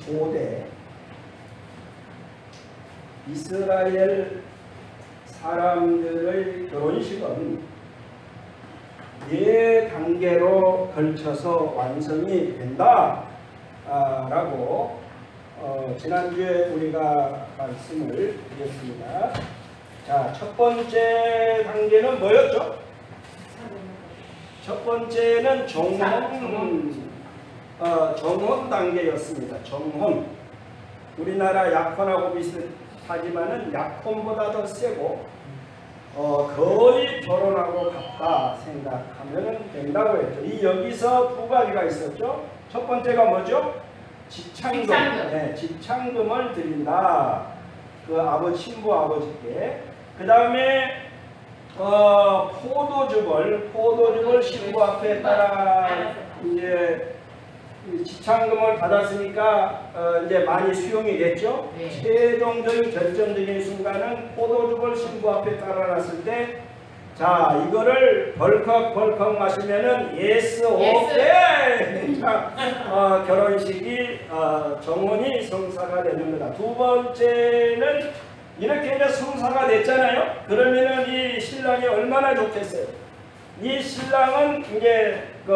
고대 이스라엘 사람들의 결혼식은 4단계로 걸쳐서 완성이 된다 라고 지난주에 우리가 말씀을 드렸습니다. 자, 첫 번째 단계는 뭐였죠? 첫 번째는 정혼 단계였습니다. 정혼. 우리나라 약혼하고 비슷하지만은 약혼보다 더 세고 거의 결혼하고 같다 생각하면 된다고 했죠. 이 여기서 2가지가 있었죠. 첫 번째가 뭐죠? 지창금. 네, 지창금을 드린다. 그 신부 아버지께. 그 다음에 포도즙을 신부 앞에 따라 이제 지창금을 받았으니까 이제 많이 수용이 됐죠. 네. 최종적인 결정적인 순간은 포도즙을 신부 앞에 따라놨을 때, 자, 이거를 벌컥벌컥 마시면은 예스 오케이. 자, 결혼식이 정혼이 성사가 되는 거다. 두 번째는 이렇게 이제 성사가 됐잖아요. 그러면은 이 신랑이 얼마나 좋겠어요. 이 신랑은 이제 그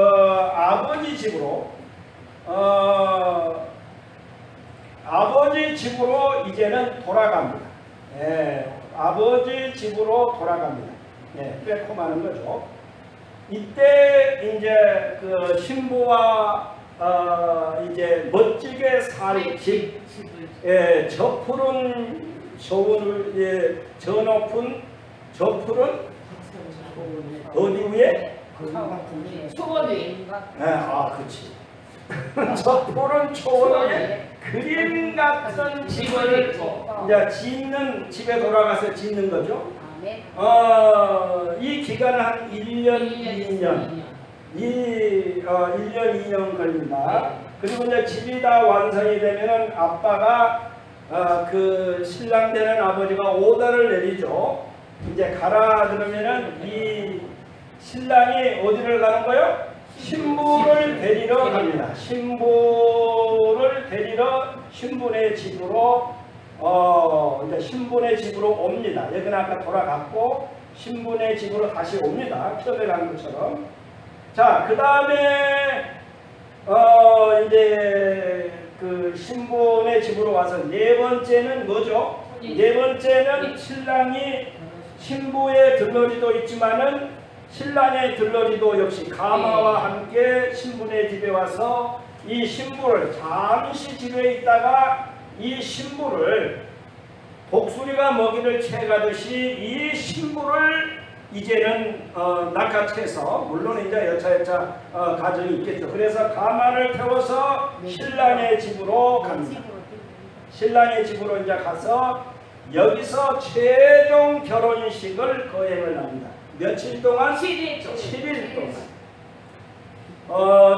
아버지 집으로 이제는 돌아갑니다. 예, 아버지 집으로 돌아갑니다. 예, 빼꼼하는 거죠. 이때 이제 그 신부와 이제 멋지게 살 집, 예, 저 높은 어디 위에? 초원 위에. 그렇지. 저 푸른 초원 위에 그림 같은 집을 이제 집에 돌아가서 짓는 거죠. 이 기간은 한 1년, 2년. 1년, 2년 걸린다. 그리고 이제 집이 다 완성이 되면은 아빠가 그 신랑 되는 아버지가 오더를 내리죠. 이제 가라 그러면은 이 신랑이 어디를 가는 거요? 신부를 데리러 갑니다. 신부를 데리러 신부네 집으로 이제 신부네 집으로 옵니다. 여기는 아까 돌아갔고 신부네 집으로 다시 옵니다. 처음에 간 것처럼. 자, 그 다음에 이제 그 신부네 집으로 와서 4번째는 뭐죠? 4번째는 신랑이 신부의 들러리도 있지만은 신랑의 들러리도 역시 가마와 함께 신부네 집에 와서 이 신부를 잠시 집에 있다가 이 신부를 독수리가 먹이를 채가듯이 이 신부를 이제는 낚아채서, 물론 이제 여차여차 가정이 있겠죠. 그래서 가마를 태워서 신랑의 집으로 갑니다. 신랑의 집으로 이제 가서 여기서 최종 결혼식을 거행을 합니다. 며칠 동안? 7일 동안.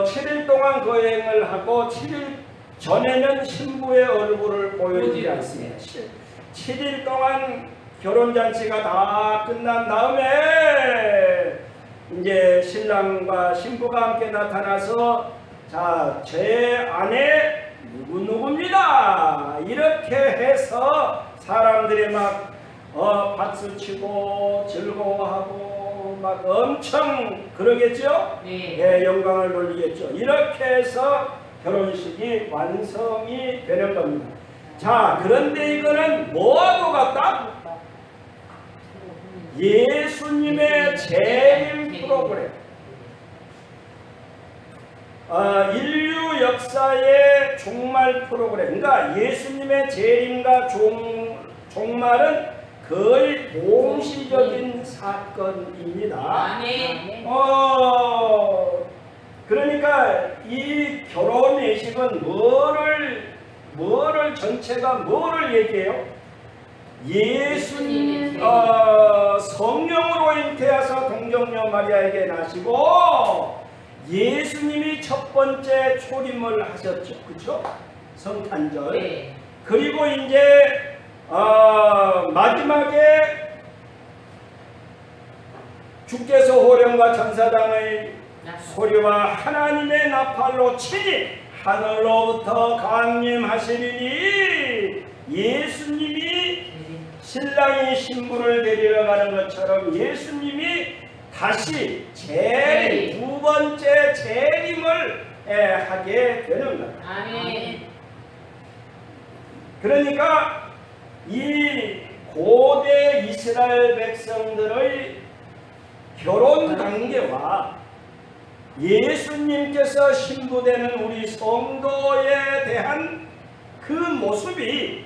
7일 동안 거행을 하고 7일 전에는 신부의 얼굴을 보여주지 않습니다. 7일 동안 결혼잔치가 다 끝난 다음에 이제 신랑과 신부가 함께 나타나서, 자, 제 아내 누구누구입니다. 이렇게 해서 사람들이 막 박수치고 즐거워하고 막 엄청 그러겠죠? 네. 예, 영광을 돌리겠죠. 이렇게 해서 결혼식이 완성이 되는 겁니다. 자, 그런데 이거는 뭐하고 같다? 예수님의 재림 프로그램. 인류 역사의 종말 프로그램. 그러니까 예수님의 재림과 종말은 거의 동시적인 사건입니다. 그러니까 이 결혼 예식은 뭐를 전체가 뭐를 얘기해요? 예수님 성령으로 잉태하사 동정녀 마리아에게 나시고 예수님이 첫 번째 초림을 하셨죠. 그렇죠? 성탄절. 네. 그리고 이제 마지막에 주께서 호령과 천사장의 소리와 하나님의 나팔로 친히 하늘로부터 강림하시리니 예수님이 신랑이 신부를 데리러 가는 것처럼 예수님이 다시 두 번째 재림을 하게 되는 거예요. 아멘. 그러니까 이 고대 이스라엘 백성들의 결혼 관계와 예수님께서 신부되는 우리 성도에 대한 그 모습이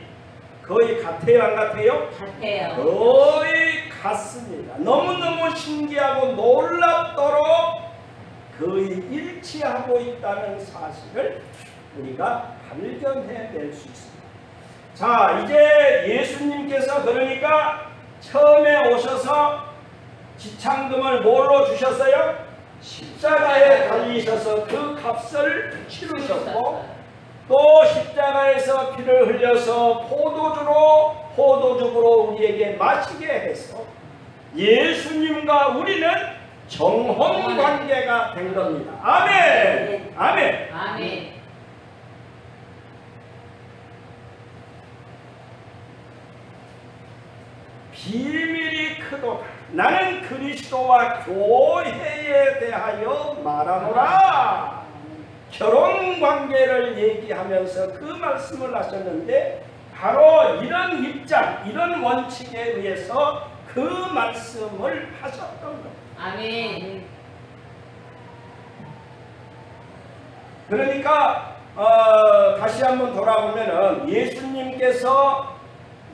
거의 같아요, 안 같아요? 같아요. 거의 같습니다. 너무너무 신기하고 놀랍도록 거의 일치하고 있다는 사실을 우리가 발견해낼 수 있습니다. 자, 이제 예수님께서 그러니까 처음에 오셔서 지창금을 뭘로 주셨어요? 십자가에 달리셔서 그 값을 치르셨고, 또 십자가에서 피를 흘려서 포도주로 우리에게 마시게 해서 예수님과 우리는 정혼 관계가 된 겁니다. 아멘. 아멘. 아멘. 비밀이 크도다. 나는 그리스도와 교회에 대하여 말하노라. 결혼 관계를 얘기하면서 그 말씀을 하셨는데, 바로 이런 입장, 이런 원칙에 의해서 그 말씀을 하셨던 겁니다. 아멘. 그러니까 다시 한번 돌아보면은 예수님께서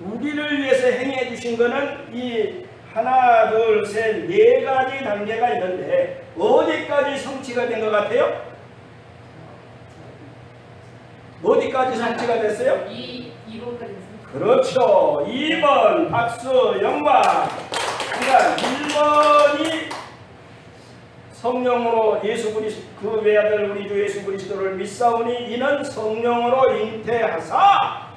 우리를 위해서 행해 주신 것은 이 하나, 둘, 셋, 네 가지 단계가 있는데 어디까지 성취가 된 것 같아요? 어디까지 성취가 됐어요? 2번까지. 그렇죠. 2번 박수 영광. 그러니까 1번이 성령으로 예수 그리스도 그 외아들 우리 주 예수 그리스도를 믿사오니 이는 성령으로 잉태하사,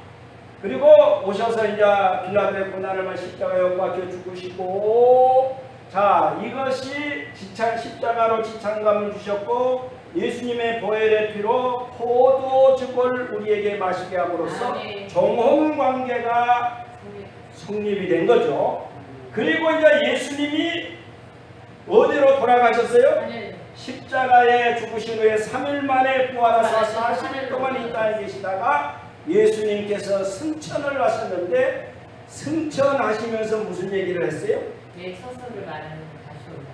그리고 오셔서 이제 빌라도의 고난을 십자가에 못 박혀 죽으시고, 자, 이것이 십자가로 지창감을 주셨고 예수님의 보혈의 피로 포도즙을 우리에게 마시게 함으로써 정혼 관계가 성립이 된 거죠. 그리고 이제 예수님이 어디로 돌아가셨어요? 십자가에 죽으신 후에 3일 만에 부활하사 40일 동안 이 땅에 계시다가 예수님께서 승천을 하셨는데, 승천하시면서 무슨 얘기를 했어요? 네, 서서를 말하는 다시 온다.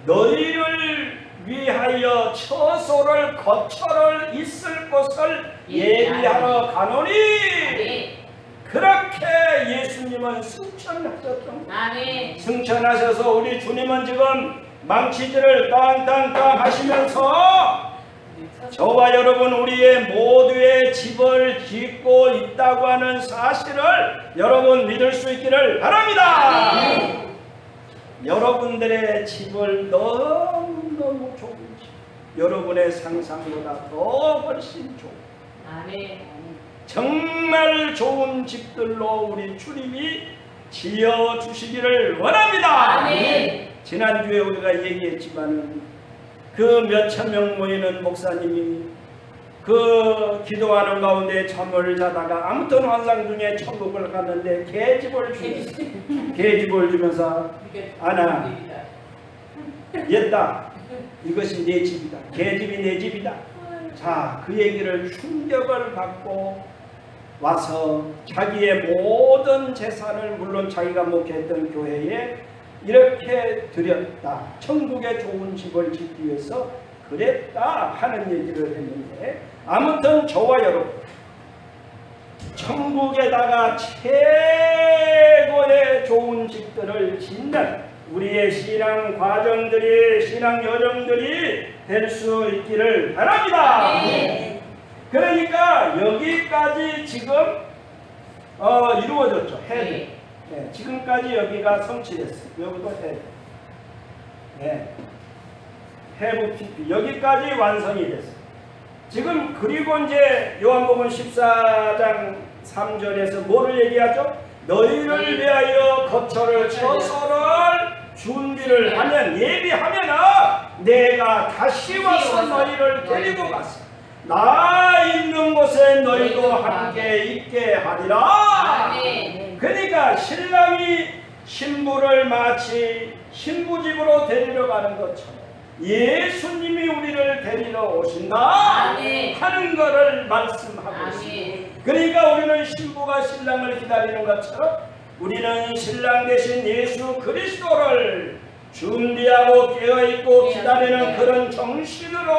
너희를 위하여 처소를 거처를 있을 곳을 예비하러 가노니. 그렇게 예수님은 승천하셨던 거예요. 승천하셔서 우리 주님은 지금 망치질을 땅땅땅 하시면서 저와 여러분 우리의 모두의 집을 짓고 있다고 하는 사실을 여러분 믿을 수 있기를 바랍니다. 여러분들의 집을 너무너무 좋은 집, 여러분의 상상보다 더 훨씬 좋은, 정말 좋은 집들로 우리 주님이 지어주시기를 원합니다. 지난주에 우리가 얘기했지만 그 몇천 명 모이는 목사님이 그 기도하는 가운데 잠을 자다가 아무튼 환상 중에 천국을 갔는데 계집을 주면서 아나 옛다, 이것이 내 집이다, 계집이 내 집이다. 자, 그 얘기를 충격을 받고 와서 자기의 모든 재산을, 물론 자기가 목회했던 교회에 이렇게 드렸다, 천국에 좋은 집을 짓기 위해서 그랬다 하는 얘기를 했는데, 아무튼 저와 여러분 천국에다가 최고의 좋은 집들을 짓는 우리의 신앙 과정들이, 신앙 여정들이 될 수 있기를 바랍니다. 그러니까 여기까지 지금 이루어졌죠. 헤드. 네, 지금까지 여기가 성취됐어요. 여기도 헤드. 네. 해부 PP 여기까지 완성이 됐어요. 지금 그리고 이제 요한복음 14장 3절에서 뭐를 얘기하죠? 너희를 위하여 거처를 처소를 준비를 하면, 예비하면 내가 다시 와서 너희를 데리고 갔어. 나 있는 곳에 너희도 함께 있게 하리라. 아멘. 그러니까 신랑이 신부를 마치 신부집으로 데리러 가는 것처럼 예수님이 우리를 데리러 오신다 아멘. 하는 것을 말씀하고 있습니다. 아멘. 그러니까 우리는 신부가 신랑을 기다리는 것처럼 우리는 신랑 대신 예수 그리스도를 준비하고 깨어있고 기다리는 그런 정신으로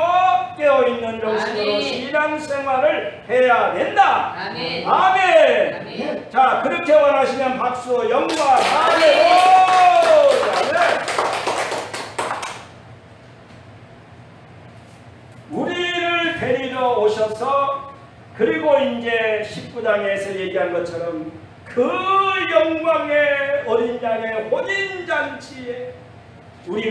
깨어있는 정신으로 아멘. 신앙생활을 해야 된다. 아멘. 아멘. 아멘. 자, 그렇게 원하시면 박수 영광. 아멘. 아멘. 우리를 데리러 오셔서 그리고 이제 19장에서 얘기한 것처럼 그 영광의 어린 양의 혼인잔치에 우리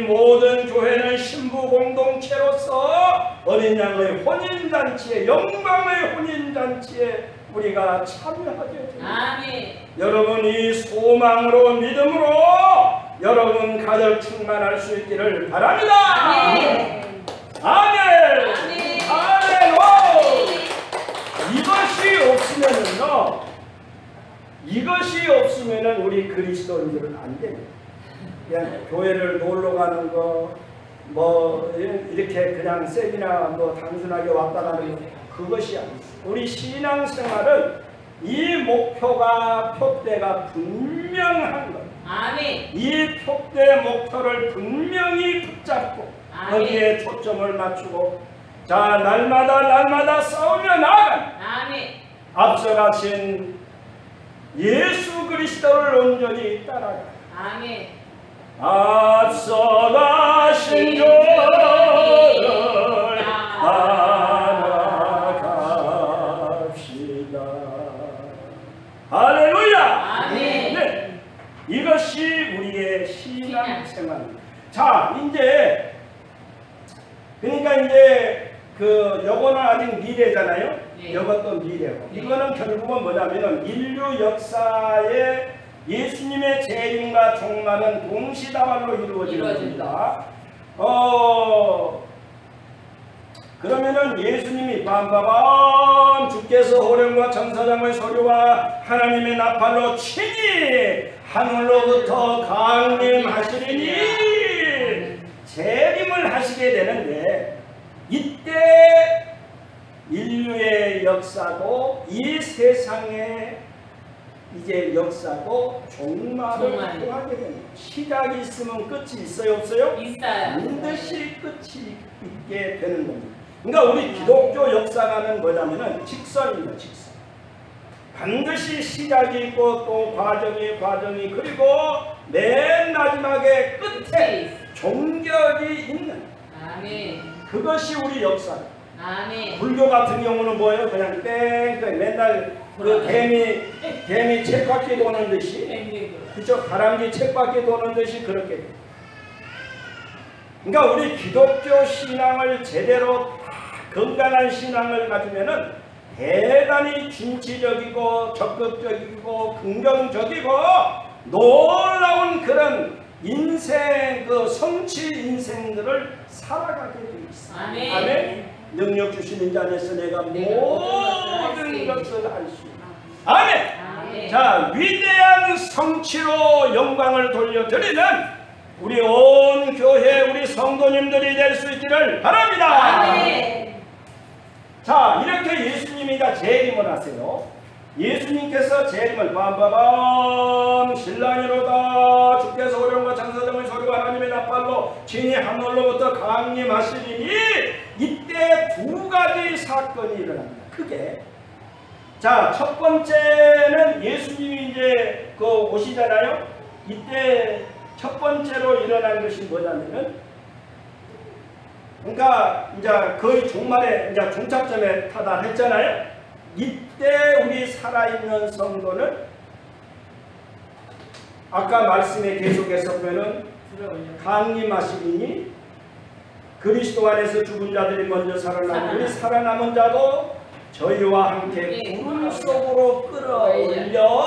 모든 교회는 신부 공동체로서 어린 양의 혼인잔치에 영광의 혼인잔치에 우리가 참여하게 됩니다. 아멘. 여러분 이 소망으로 믿음으로 여러분 가정 충만할 수 있기를 바랍니다. 아멘. 아멘. 아멘. 아멘. 오! 이것이 없으면은 우리 그리스도인들은 안 됩니다. 그냥 교회를 놀러 가는 거, 뭐 이렇게 그냥 세미나 뭐 단순하게 왔다 가는 거, 그것이 아닙니다. 우리 신앙생활은 이 목표가 표대가 분명한 것. 아멘. 이 표대 목표를 분명히 붙잡고 거기에 초점을 맞추고 자 날마다 싸우며 나아간 아멘. 앞서 가신 예수 그리스도를 온전히 따라가. 아멘. 앞서 가신 저를 따라갑시다. 할렐루야. 아멘. 네, 이것이 우리의 신앙생활입니다. 자, 이제 그러니까 이제 요거는 아직 미래잖아요. 네. 이것도 미래고. 네. 이거는 결국은 뭐냐면은 인류 역사에 예수님의 재림과 종말은 동시다발로 이루어지는 겁니다. 그러면은 예수님이 밤밤 주께서 호령과 천사장의 소리와 하나님의 나팔로 친히 하늘로부터 강림하시리니 재림을 하시게 되는데 이때 인류의 역사도 이 세상의 이제 역사도 종말을 통하게 됩니다. 시작이 있으면 끝이 있어요, 없어요? 있어요. 반드시 끝이 있게 되는 겁니다. 그러니까 우리 기독교 역사가는 뭐냐면은 직선입니다, 직선. 반드시 시작이 있고 또 과정이 그리고 맨 마지막에 끝에 종결이 있는. 아멘. 그것이 우리 역사다. 아멘. 불교 같은 경우는 뭐예요? 그냥 뺑뺑 맨날 그 개미 책바퀴 도는 듯이, 그죠? 다람쥐 책바퀴 도는 듯이 그렇게 돼요. 그러니까 우리 기독교 신앙을 제대로 건강한 신앙을 가지면은 대단히 진취적이고 적극적이고 긍정적이고 놀라운 그런 인생, 그 성취 인생들을 살아가게 되어 있습니다. 아멘. 아멘. 능력 주시는 자 안에서 내가 모든 것을 할 수 있다. 아멘. 아멘. 자, 위대한 성취로 영광을 돌려드리는 우리 온 교회 우리 성도님들이 될 수 있기를 바랍니다. 아멘. 자, 이렇게 예수님이 다 재림을 하세요. 예수님께서 재림을 밤밤밤 신랑이로다 주께서 호령과 천사장의 소리와 하나님의 나팔로 친히 하늘로부터 강림하시리니 이때 두 가지 사건이 일어납니다. 크게. 자, 첫 번째는 예수님이 이제 오시잖아요. 이때 첫 번째로 일어난 것이 뭐냐면은, 그러니까 이제 거의 종말에 이제 종착점에 타달했잖아요. 이때 우리 살아있는 성도는 아까 말씀에 계속해서 보면은 강림하시리니 그리스도 안에서 죽은 자들이 먼저 살아나고 우리 살아남은 자도 저희와 함께 구름 속으로 끌어올려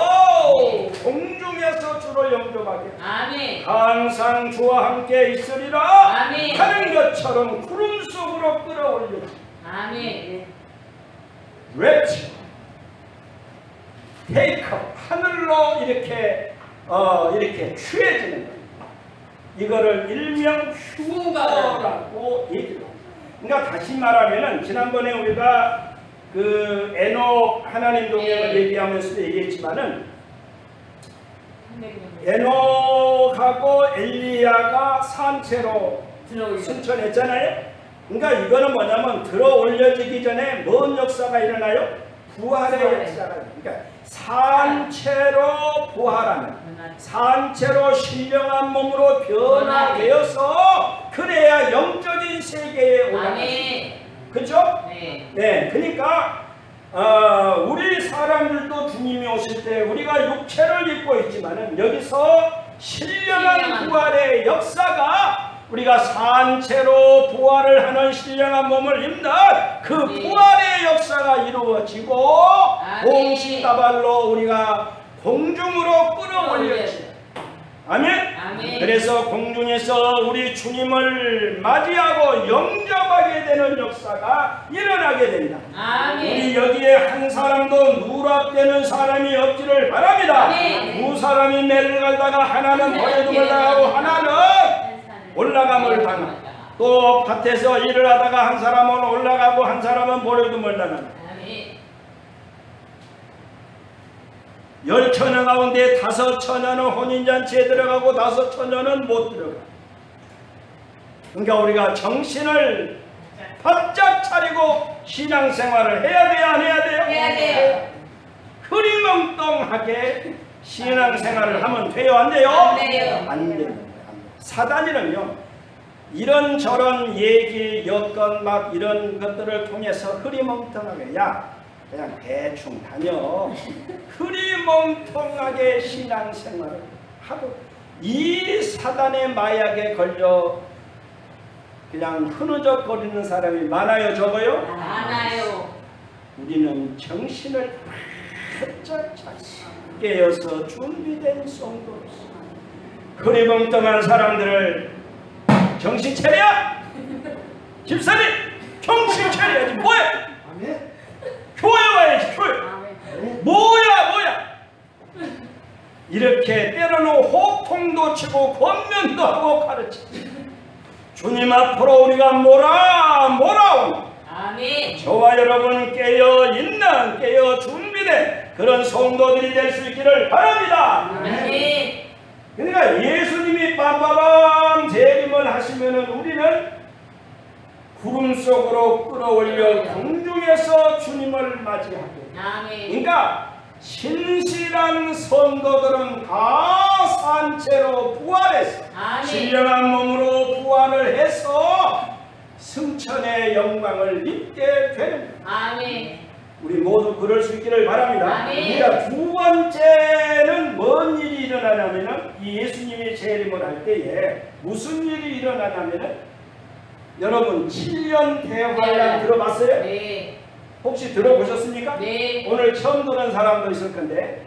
공중에서 주로 영접하게 아멘. 항상 주와 함께 있으리라 아멘. 하는 것처럼 구름 속으로 끌어올려. 아멘. 아멘. rapture, take up, 하늘로 이렇게 취해지는 거예요. 이거를 일명 휴거라고 얘기를 합니다. 그러니까 다시 말하면은 지난번에 우리가 그 에녹 하나님 동행을 얘기하면서도 얘기했지만은 에녹하고 엘리야가 산채로 승천했잖아요. 그러니까 이거는 뭐냐면 들어 올려지기 전에 뭔 역사가 일어나요? 부활의 역사가. 그러니까 산채로 부활하는, 산채로 신령한 몸으로 변화되어서 그래야 영적인 세계에 올라가요. 그렇죠? 네. 그러니까 우리 사람들도 주님이 오실 때 우리가 육체를 입고 있지만은 여기서 신령한 부활의 역사가 우리가 산채로 부활을 하는 신령한 몸을 입는 그 부활의 역사가 이루어지고 공시다발로 우리가 공중으로 끌어올려지. 아멘? 그래서 공중에서 우리 주님을 맞이하고 영접하게 되는 역사가 일어나게 된다. 우리 여기에 한 사람도 누락되는 사람이 없기를 바랍니다. 두 사람이 매를 갈다가 하나는 버려둠을 당하고 하나는 올라감을 당하고, 또 밭에서 일을 하다가 한 사람은 올라가고 한 사람은 버려둠을 당한다. 10처녀 가운데 5처녀는 혼인잔치에 들어가고 5처녀는 못 들어가. 그러니까 우리가 정신을 바짝 차리고 신앙생활을 해야 돼요, 안 해야 돼요? 해야 돼요. 흐리멍텅하게 신앙생활을 하면 돼요, 안 돼요? 안 돼요. 안 됩니다. 사단이는요, 이런저런 얘기, 여건 막 이런 것들을 통해서 흐리멍텅하게, 야 그냥 대충 다녀, 흐리멍텅하게 신앙생활을 하고, 이 사단의 마약에 걸려 그냥 흐느적거리는 사람이 많아요, 적어요? 많아요. 우리는 정신을 바짝 깨어서 준비된 성도로서 흐리멍텅한 사람들을 정신 차려! 집사님! 정신 차려야지. 뭐해? 교회 와야지, 교회. 뭐야? 이렇게 때로는 호통도 치고 권면도 하고 가르치지. 주님 앞으로 우리가 몰아오는 저와 여러분 깨어있는, 깨어 준비된 그런 성도들이 될 수 있기를 바랍니다. 그러니까 예수님이 빰빠밤 재림을 하시면은 우리는 구름 속으로 끌어올려 공중에서 주님을 맞이하게. 그러니까 신실한 성도들은 다 산채로 부활해서 신령한 몸으로 부활을 해서 승천의 영광을 입게 되는 거예요. 우리 모두 그럴 수 있기를 바랍니다. 그러니까 두 번째는 뭔 일이 일어나냐면은 이 예수님이 재림을 할 때에 무슨 일이 일어나냐면은 여러분 7년 대환란 들어봤어요? 네. 혹시 들어보셨습니까? 네. 오늘 처음 듣는 사람도 있을 건데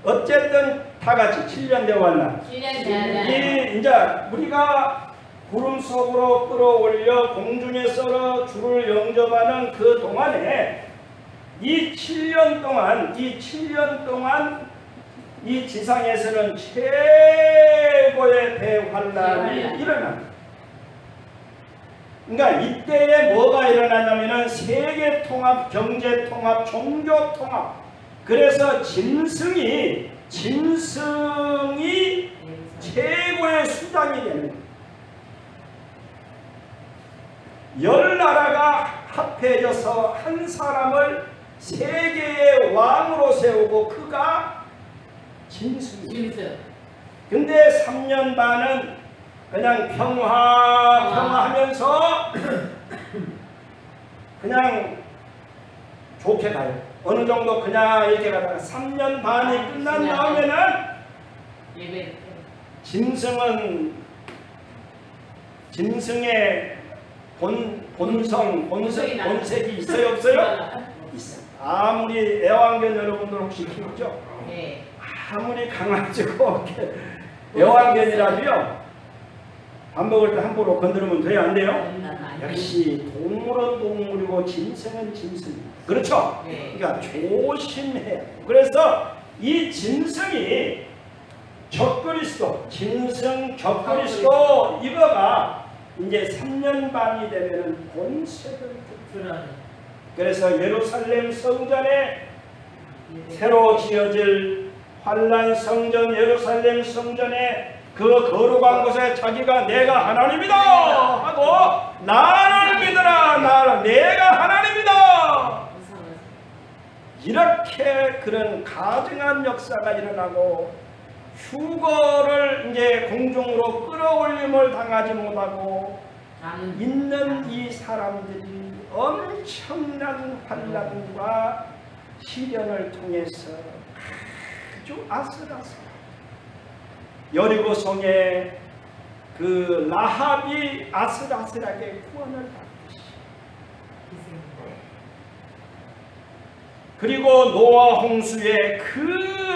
어쨌든 다 같이 7년 대환란. 이 이제 우리가 구름 속으로 끌어올려 공중에서 주를 영접하는 그 동안에 이 7년 동안 이 지상에서는 최고의 대환란이 일어납니다. 그러니까 이때에 뭐가 일어나냐면은 세계 통합, 경제 통합, 종교 통합. 그래서 짐승이 최고의 수단이 되는 거예요. 10나라가 합해져서 한 사람을 세계의 왕으로 세우고 그가 짐승이에요. 근데 3년 반은 그냥 평화하면서 그냥 좋게 가요. 어느 정도 그냥 이렇게 가다가 3년 반이 끝난 다음에는 짐승의 본색이 있어요, 없어요? 있어요. 아무리 애완견 여러분들 혹시 키우죠? 네. 아무리 강아지고 애완견이라도요, 밥 먹을 때 함부로 건드리면 돼요, 안 돼요? 역시 동물은 동물이고 그리고 짐승은 짐승입니다. 그렇죠? 네. 그러니까 조심해야 돼요. 그래서 이 짐승이 적그리스도, 짐승 적그리스도 이거가 이제 3년 반이 되면은 본색을 드러내요. 그래서 예루살렘 성전에 새로 지어질 환란 성전, 예루살렘 성전에 그 거룩한 곳에 자기가 내가 하나님이다 하고 나를 믿으라, 나를 내가 하나님이다 이렇게 그런 가증한 역사가 일어나고 휴거를 이제 공중으로 끌어올림을 당하지 못하고 있는 이 사람들이 엄청난 환난과 시련을 통해서 아주 아슬아슬 여리고성에 그 라합이 아슬아슬하게 구원을 받듯이 그리고 노아 홍수에 그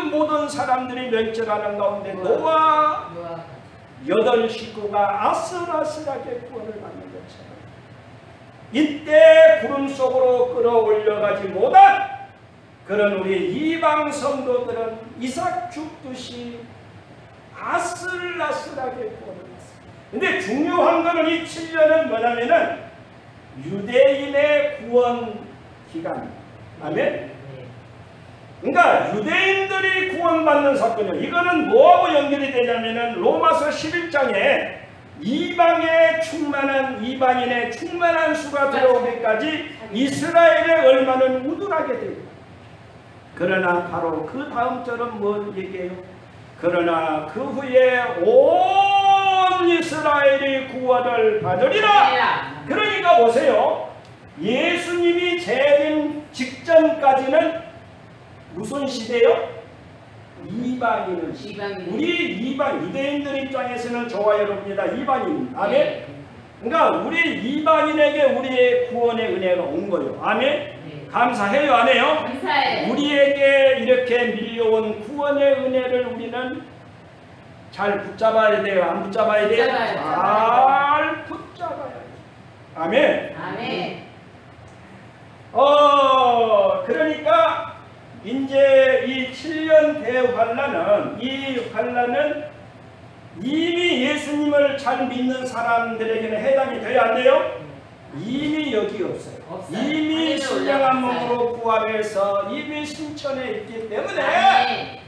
모든 사람들이 멸절하는 가운데 노아 8 식구가 아슬아슬하게 구원을 받는 것처럼 이때 구름 속으로 끌어올려가지 못한 그런 우리 이방 성도들은 이삭 죽듯이 아슬아슬하게 구원을 받습니다. 근데 중요한 것은 이 7년은 뭐냐면은 유대인의 구원 기간입니다. 아멘? 그러니까 유대인들이 구원받는 사건이에요. 이거는 뭐하고 연결이 되냐면은 로마서 11장에 이방의 충만한 이방인의 충만한 수가 들어오기까지 이스라엘의 얼마는 우둔하게 됩니다. 그러나 바로 그 다음 절은 뭘 얘기해요? 그러나 그 후에 온 이스라엘이 구원을 받으리라. 그러니까 보세요. 예수님이 재림 직전까지는 무슨 시대요? 이방인은 시대. 우리 이방 유대인들 입장에서는 저와 여러분이다 이방인. 아멘. 그러니까 우리 이방인에게 우리의 구원의 은혜가 온 거예요. 아멘. 감사해요, 안 해요? 감사해요. 우리에게 이렇게 밀려온 구원의 은혜를 우리는 잘 붙잡아야 돼요? 안 붙잡아야 돼요? 잘 붙잡아야 돼요. 아멘. 아멘. 그러니까 이제 이 7년 대환란은 이 환란은 이미 예수님을 잘 믿는 사람들에게는 해당이 돼야 안 돼요? 이미 여기 없어요. 이미 신령한 몸으로 부활해서 이미 신천에 있기 때문에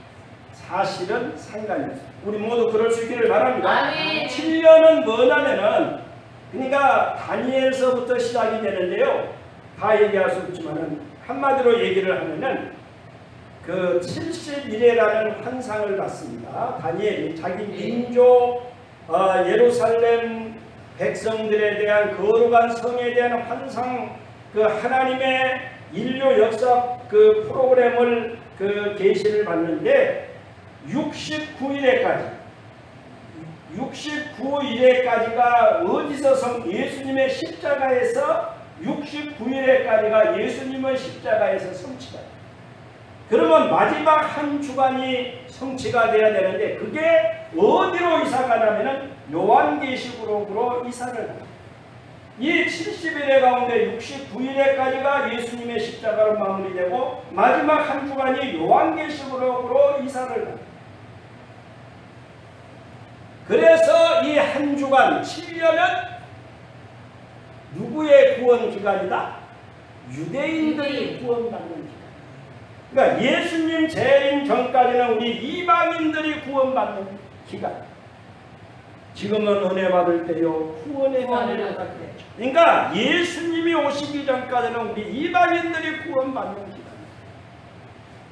사실은 상관이 없어요. 우리 모두 그럴 수 있기를 바랍니다. 7년은 뭐냐면은 그러니까 다니엘서부터 시작이 되는데요. 다 얘기할 수 없지만은 한마디로 얘기를 하면은 그 70일이라는 환상을 받습니다. 다니엘이 자기 민족 예루살렘 백성들에 대한 거룩한 성에 대한 환상 그 하나님의 인류 역사 그 프로그램을 그 계시를 받는데 69일에까지가 어디서 예수님의 십자가에서 69일에까지가 예수님의 십자가에서 성취가 돼요. 그러면 마지막 한 주간이 성취가 돼야 되는데 그게 어디로 이사가냐면은 요한계시록으로 이사를 합니다. 이 70일의 가운데 69일에까지가 예수님의 십자가로 마무리되고 마지막 한 주간이 요한계시록으로 이사를 합니다. 그래서 이 한 주간 7년은 누구의 구원 기간이다? 유대인들이 구원받는 기간. 그러니까 예수님 재림 전까지는 우리 이방인들이 구원받는 기간. 지금은 은혜 받을 때요 구원의 은혜를 받게 되죠. 그러니까 예수님이 오시기 전까지는 우리 이방인들이 구원받는 기간.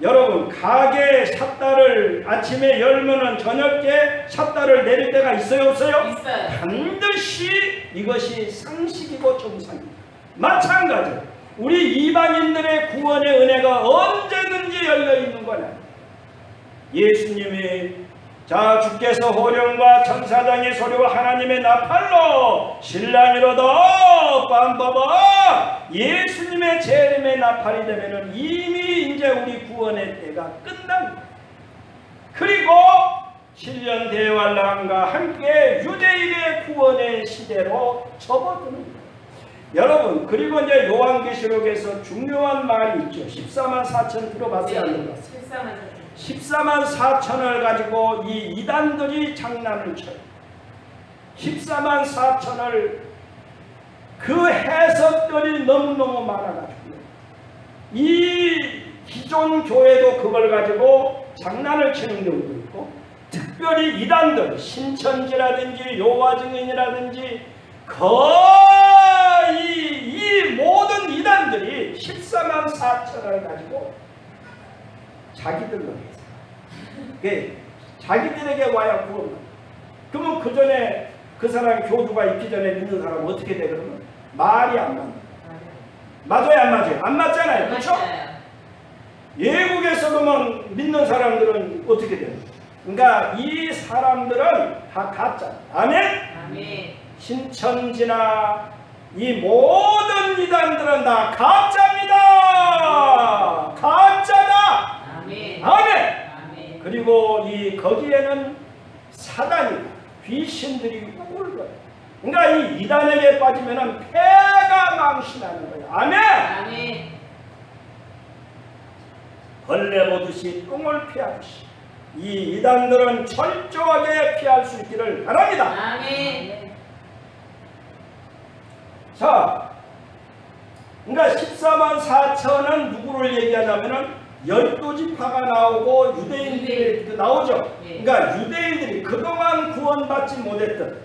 여러분 가게 샷다를 아침에 열면은 저녁에 샷다를 내릴 때가 있어요 없어요? 있어요. 반드시 이것이 상식이고 정상입니다. 마찬가지로 우리 이방인들의 구원의 은혜가 언제든지 열려있는 건 아니에요. 예수님이 자 주께서 호령과 천사장의 소리와 하나님의 나팔로 신랑이로다 빰빠바 예수님의 재림의 나팔이 되면은 이미 이제 우리 구원의 때가 끝납니다. 그리고 7년 대환란과 함께 유대인의 구원의 시대로 접어드는 거예요. 여러분, 그리고 이제 요한계시록에서 중요한 말이 있죠. 14만 4천 들어봤어요? 안 들어봤어요? 14만 4천을 가지고 이 이단들이 장난을 쳐요. 14만 4천을 그 해석들이 너무너무 많아가지고요. 이 기존 교회도 그걸 가지고 장난을 치는 경우도 있고, 특별히 이단들, 신천지라든지 요화증인이라든지 거의 이 모든 이단들이 14만 4천을 가지고 자기들로 해서 자기들에게 와야 구원을. 그러면 그 전에 그 사람 교주가 있기 전에 믿는 사람은 어떻게 돼? 그러면 말이 안 맞는. 맞아요, 안 맞아요? 안 맞잖아요, 그렇죠? 예국에서 그러면 믿는 사람들은 어떻게 돼요? 그러니까 이 사람들은 다 가짜. 아멘? 아멘. 신천지나 이 모든 이단들은 다 가짜입니다. 가짜다. 아멘. 아멘. 아멘. 그리고 이 거기에는 사단이, 귀신들이 꿀거예요. 그러니까 이 이단에게 빠지면은 폐가 망신하는 거예요. 아멘. 아멘. 벌레 보듯이 똥을 피하듯이 이 이단들은 철저하게 피할 수 있기를 바랍니다. 아멘. 자, 그러니까 14만 4천은 누구를 얘기하냐면은 12지파가 나오고 유대인들이 나오죠. 그러니까 유대인들이 그동안 구원받지 못했던,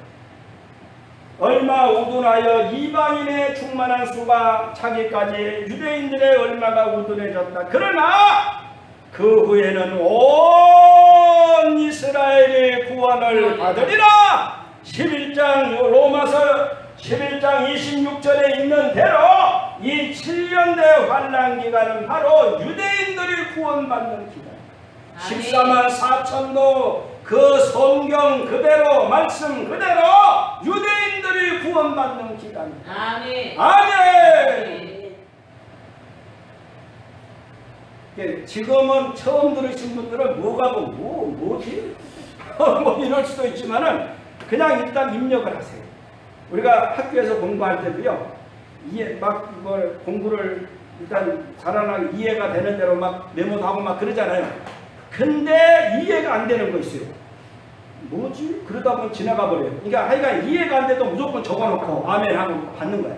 얼마 우둔하여 이방인의 충만한 수가 차기까지 유대인들의 얼마가 우둔해졌다. 그러나 그 후에는 온 이스라엘의 구원을 받으리라. 11장 로마서 11장 26절에 있는 대로 이 7년대 환난 기간은 바로 유대인들이 구원받는 기간. 14만 4천도 그 성경 그대로, 말씀 그대로 유대인들이 구원받는 기간. 아멘. 아멘. 지금은 처음 들으신 분들은 뭐가 뭐지? 뭐 이럴 수도 있지만은 그냥 일단 입력을 하세요. 우리가 학교에서 공부할 때도요, 공부를 일단 잘하나 이해가 되는 대로 막 메모도 하고 막 그러잖아요. 근데 이해가 안 되는 거 있어요. 뭐지? 그러다 보면 지나가 버려요. 그러니까 하여간 이해가 안 돼도 무조건 적어놓고 아멘 하고 받는 거예요.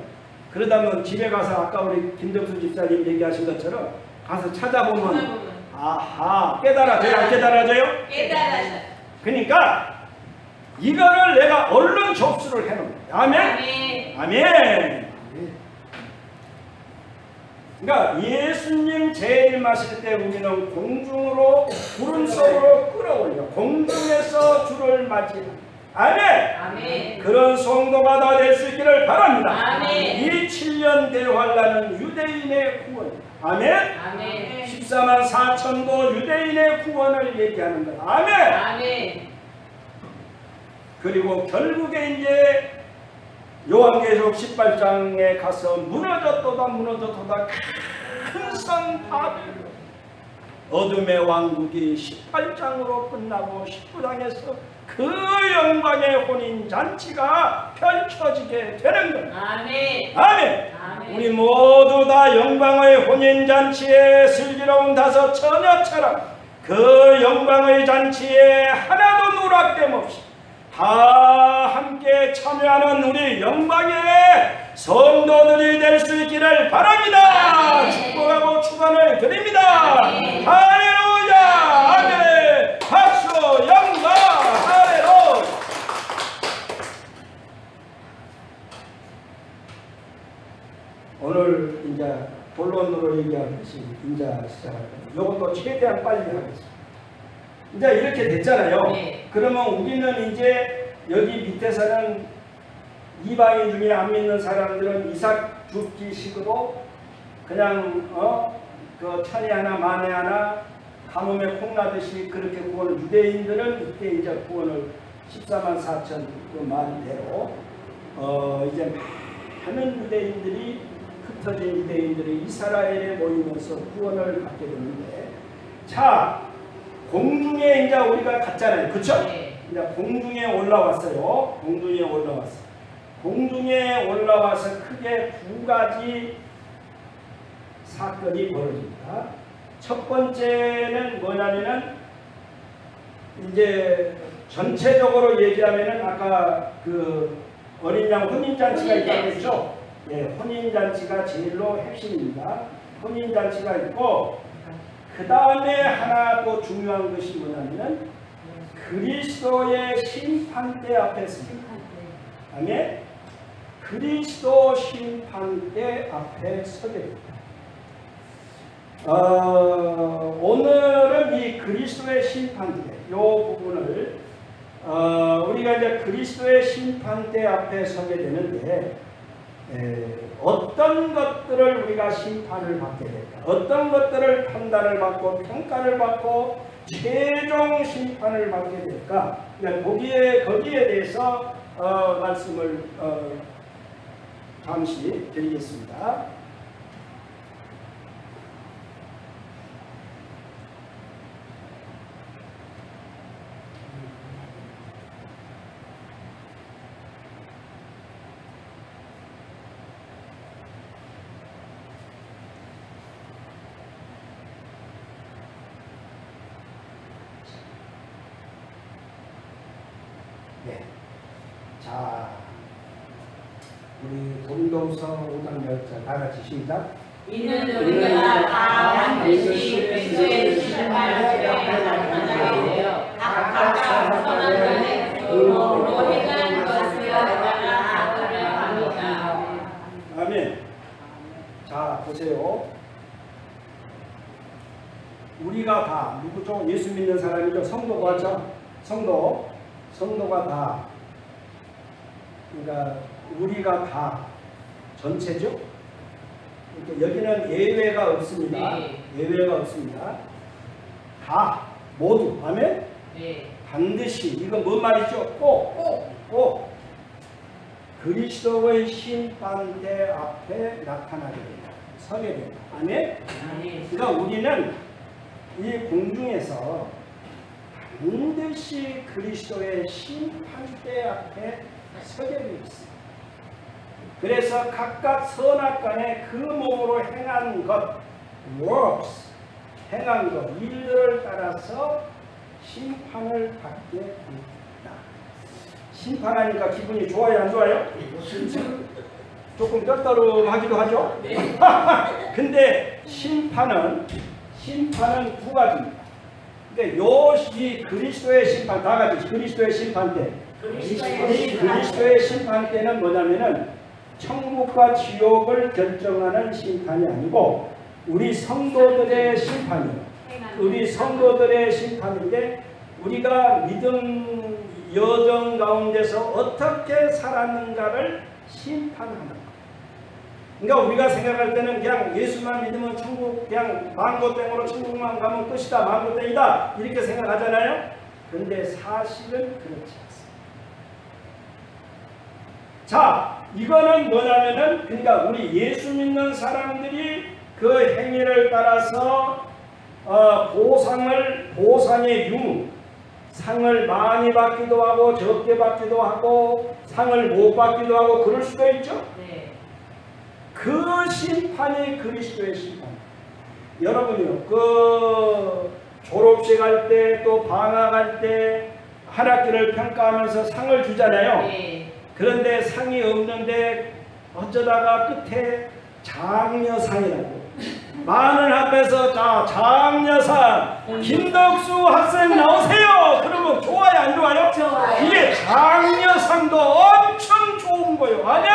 그러다 보면 집에 가서 아까 우리 김덕수 집사님 얘기하신 것처럼 가서 찾아보면 아하, 깨달아져요? 안 깨달아져요? 깨달아져요. 그러니까 이거를 내가 얼른 접수를 해놓은 거예요. 아멘? 아멘. 아멘. 그러니까 예수님 제일 마실 때 우리는 공중으로 구름 속으로 끌어올려 공중에서 주를 맞이하는. 아멘. 아멘. 그런 성도가 다 될 수 있기를 바랍니다. 아멘. 이 7년 대환란은 유대인의 구원. 아멘. 아멘. 14만 4천도 유대인의 구원을 얘기하는 거다. 아멘. 아멘. 그리고 결국에 이제 요한계시록 18장에 가서 무너졌도다 큰 산 바벨론, 어둠의 왕국이 18장으로 끝나고 19장에서 그 영광의 혼인잔치가 펼쳐지게 되는 겁니다. 아멘. 아멘. 아멘. 우리 모두 다 영광의 혼인잔치에 슬기로운 다섯 처녀처럼 그 영광의 잔치에 하나도 누락됨 없이 다 함께 참여하는 우리 영광의 성도들이 될 수 있기를 바랍니다. 아멘. 축복하고 축원을 드립니다. 아멘. 할렐루야. 아멘. 박수 영광. 할렐루야. 오늘 이제 본론으로 얘기하듯이 이제 시작할 거예요. 이것도 최대한 빨리 하겠습니다. 이제 이렇게 됐잖아요. 네. 그러면 우리는 이제 여기 밑에서는 이방인 중에 안 믿는 사람들은 이삭 죽기식으로 그냥 그 천이 하나 만에 하나 가뭄에 콩나듯이 그렇게 구원을, 유대인들은 이때 이제 구원을 14만 4천 그 말대로 이제 많은 유대인들이, 흩어진 유대인들이 이스라엘에 모이면서 구원을 받게 됐는데, 자, 공중에 이제 우리가 갔잖아요. 그쵸? 네. 이제 공중에 올라왔어요. 공중에 올라왔어. 공중에 올라와서 크게 두 가지 사건이 벌어집니다. 첫 번째는 뭐냐면은 이제 전체적으로 얘기하면은 아까 그 어린 양 혼인잔치가 있다고 했죠. 예, 혼인잔치가 제일로 핵심입니다. 혼인잔치가 있고 그 다음에 하나 또 중요한 것이 뭐냐면은 그리스도의 심판대 앞에 섭니다. 아멘. 그리스도 심판대 앞에 서게 됩니다. 오늘은 이 그리스도의 심판대 이 부분을 우리가 이제 그리스도의 심판대 앞에 서게 되는데 어떤 것들을 우리가 심판을 받게 될까? 어떤 것들을 판단을 받고 평가를 받고 최종 심판을 받게 될까? 거기에 대해서 말씀을 잠시 드리겠습니다. 네. 자, 우리 고린도후서 5장 10절 다 같이 시작. 이는 우리가 다 반드시 그리스도의 심판을 받게 되어 각각 선한 면에 의로움으로 행한 것을 따라 합니다. 아멘. 자, 보세요. 우리가 다 누구죠? 예수 믿는 사람이죠. 성도가 죠. 성도가 다. 그러니까 우리가 다 전체죠. 그러니까 여기는 예외가 없습니다. 네. 예외가 없습니다. 다 모두. 아멘. 네. 반드시 이건 뭔 말이죠? 꼭 그리스도의 심판대 앞에 나타나게 된다. 서게 된다. 아멘. 그러니까 우리는 이 공중에서 반드시 그리스도의 심판대 앞에 서게 되어 있습니다. 그래서 각각 선악간에 그 몸으로 행한 것, works, 행한 것, 일들을 따라서 심판을 받게 됩니다. 심판하니까 기분이 좋아요, 안 좋아요? 조금 떨떠름하기도 하죠? 근데 심판은 두 가지입니다. 그러니까 이 그리스도의 심판, 다 같이 그리스도의 심판대. 그리스도의 심판대는 뭐냐면은 천국과 지옥을 결정하는 심판이 아니고 우리 성도들의 심판이에요. 우리 성도들의 심판인데 우리가 믿음 여정 가운데서 어떻게 살았는가를 심판하는 거예요. 그러니까 우리가 생각할 때는 그냥 예수만 믿으면 천국, 그냥 망고땡으로 천국만 가면 끝이다, 망고땡이다 이렇게 생각하잖아요. 그런데 사실은 그렇지 않습니다. 자, 이거는 뭐냐면은 그러니까 우리 예수 믿는 사람들이 그 행위를 따라서 보상의 유무, 상을 많이 받기도 하고 적게 받기도 하고 상을 못 받기도 하고 그럴 수도 있죠. 네. 그 심판이 그리스도의 심판. 여러분이요, 그 졸업식 할 때 또 방학할 때 한 학기를 평가하면서 상을 주잖아요. 네. 그런데 상이 없는데 어쩌다가 끝에 장려상이라고 많은 앞에서 자 장려상 김덕수 학생 나오세요. 그러면 좋아요, 안 좋아요? 좋아요. 이게 장려상도 엄청 좋은 거예요. 아니,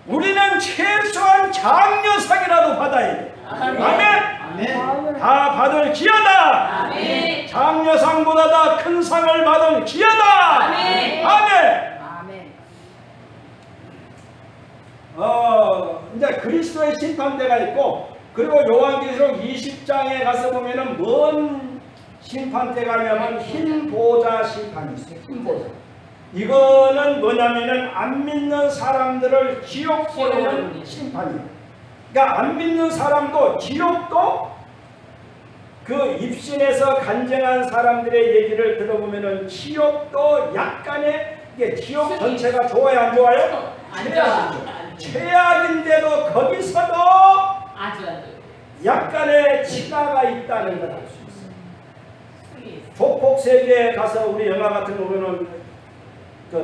우리는 최소한 장려상이라도 받아야 돼. 아멘. 다 받을 기여다. 아멘. 장려상보다 더 큰 상을 받을 기여다. 아멘. 아멘. 아멘. 이제 그리스도의 심판대가 있고, 그리고 요한계시록 20장에 가서 보면은 뭔 심판대가 냐면 흰 보좌 심판이 있어요. 흰 보좌. 이거는 뭐냐면은 안 믿는 사람들을 지옥 보내는 심판이에요. 그러니까 안 믿는 사람도 지옥도 그 입신에서 간증한 사람들의 얘기를 들어보면은 지옥도 약간의 이게 지옥 전체가 좋아요, 안 좋아요? 안 좋아. 최악인데도 거기서도 아주. 약간의 치가가 있다는 걸 알 수 있어요. 조폭 세계에 가서 우리 영화 같은 거 보면은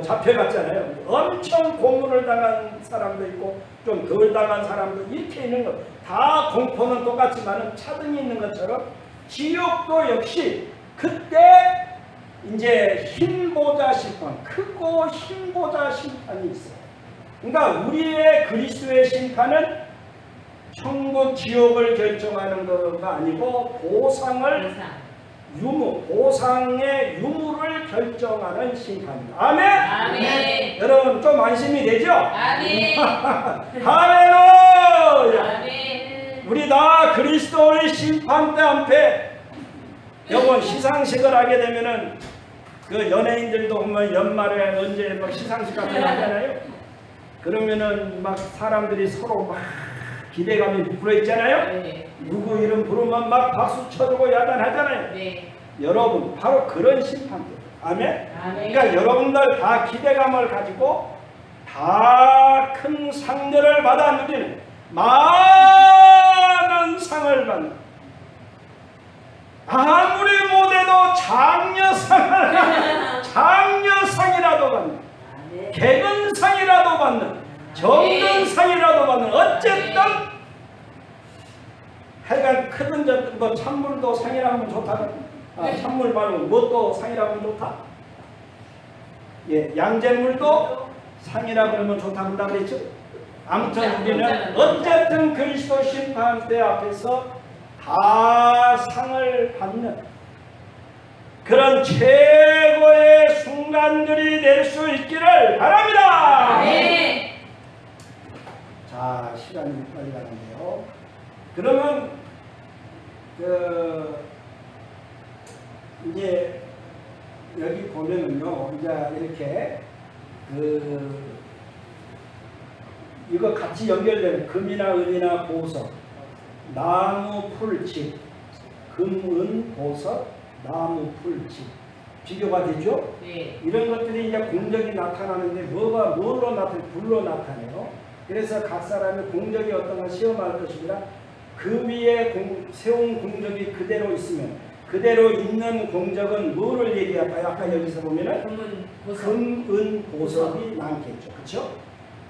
잡혀갔잖아요. 엄청 고문을 당한 사람도 있고 좀 덜 당한 사람도 이렇게 있는 것. 다 공포는 똑같지만은 차등이 있는 것처럼 지옥도 역시 그때 이제 흰보자 심판, 크고 흰보자 심판이 있어요. 그러니까 우리의 그리스도의 심판은 천국 지옥을 결정하는 것가 아니고 보상의 유무를 결정하는 심판입니다. 아멘? 아멘. 여러분 좀 안심이 되죠? 아멘. 할렐루야. 아멘. 우리 다 그리스도의 심판대 앞에 여러분 시상식을 하게 되면은 그 연예인들도 보면 연말에 언제 막 시상식 같은 거 하잖아요. 그러면은 막 사람들이 서로 막 기대감이 불어있잖아요. 네. 누구 이름 부르면 막 박수 쳐주고 야단하잖아요. 네. 여러분 바로 그런 심판들. 아멘? 아멘. 그러니까 여러분들 다 기대감을 가지고 다 큰 상들을 받아 누리는 많은 상을 받는, 아무리 못해도 장려상이라도 받는, 개근상이라도 받는, 정근상이라도 받는, 어쨌든 하여간 크든 뭐 찬물도 상이라고 하면 좋다. 찬물 말고 무엇도 상이라고 하면 좋다. 예, 양잿물도 상이라고 그러면 좋다 한다 그랬죠. 아무튼 우리는 어쨌든 그리스도 심판대 앞에서 다 상을 받는 그런 최고의 순간들이 될 수 있기를 바랍니다. 네. 자, 시간이 빨리 가는데요. 그러면 이제 여기 보면은요, 이제 이렇게 이거 같이 연결되는 금이나 은이나 보석, 나무, 풀, 집, 금, 은, 보석, 나무, 풀, 집 비교가 되죠? 네. 이런 것들이 이제 공적이 나타나는데 뭘로 나타나요? 불로 나타나요. 그래서 각 사람이 공적이 어떤 걸 시험할 것이라 그 위에 세운 공적이 그대로 있으면 그대로 있는 공적은 뭐를 얘기할까요? 아까 여기서 보면은 금, 은, 보석이 많겠죠. 그렇죠?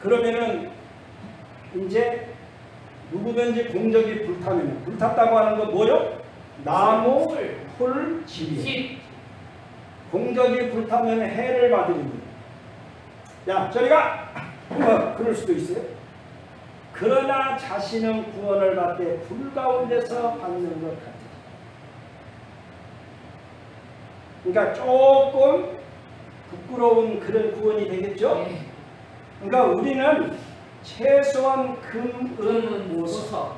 그러면은 이제 누구든지 공적이 불탔다고 하는 거 뭐요? 나무, 풀, 집이에요. 공적이 불타면 해를 받으는 거예요. 야, 저리가! 그럴 수도 있어요. 그러나 자신은 구원을 받되 불 가운데서 받는 것 같아요. 그러니까 조금 부끄러운 그런 구원이 되겠죠? 그러니까 우리는 최소한 금, 은, 보석.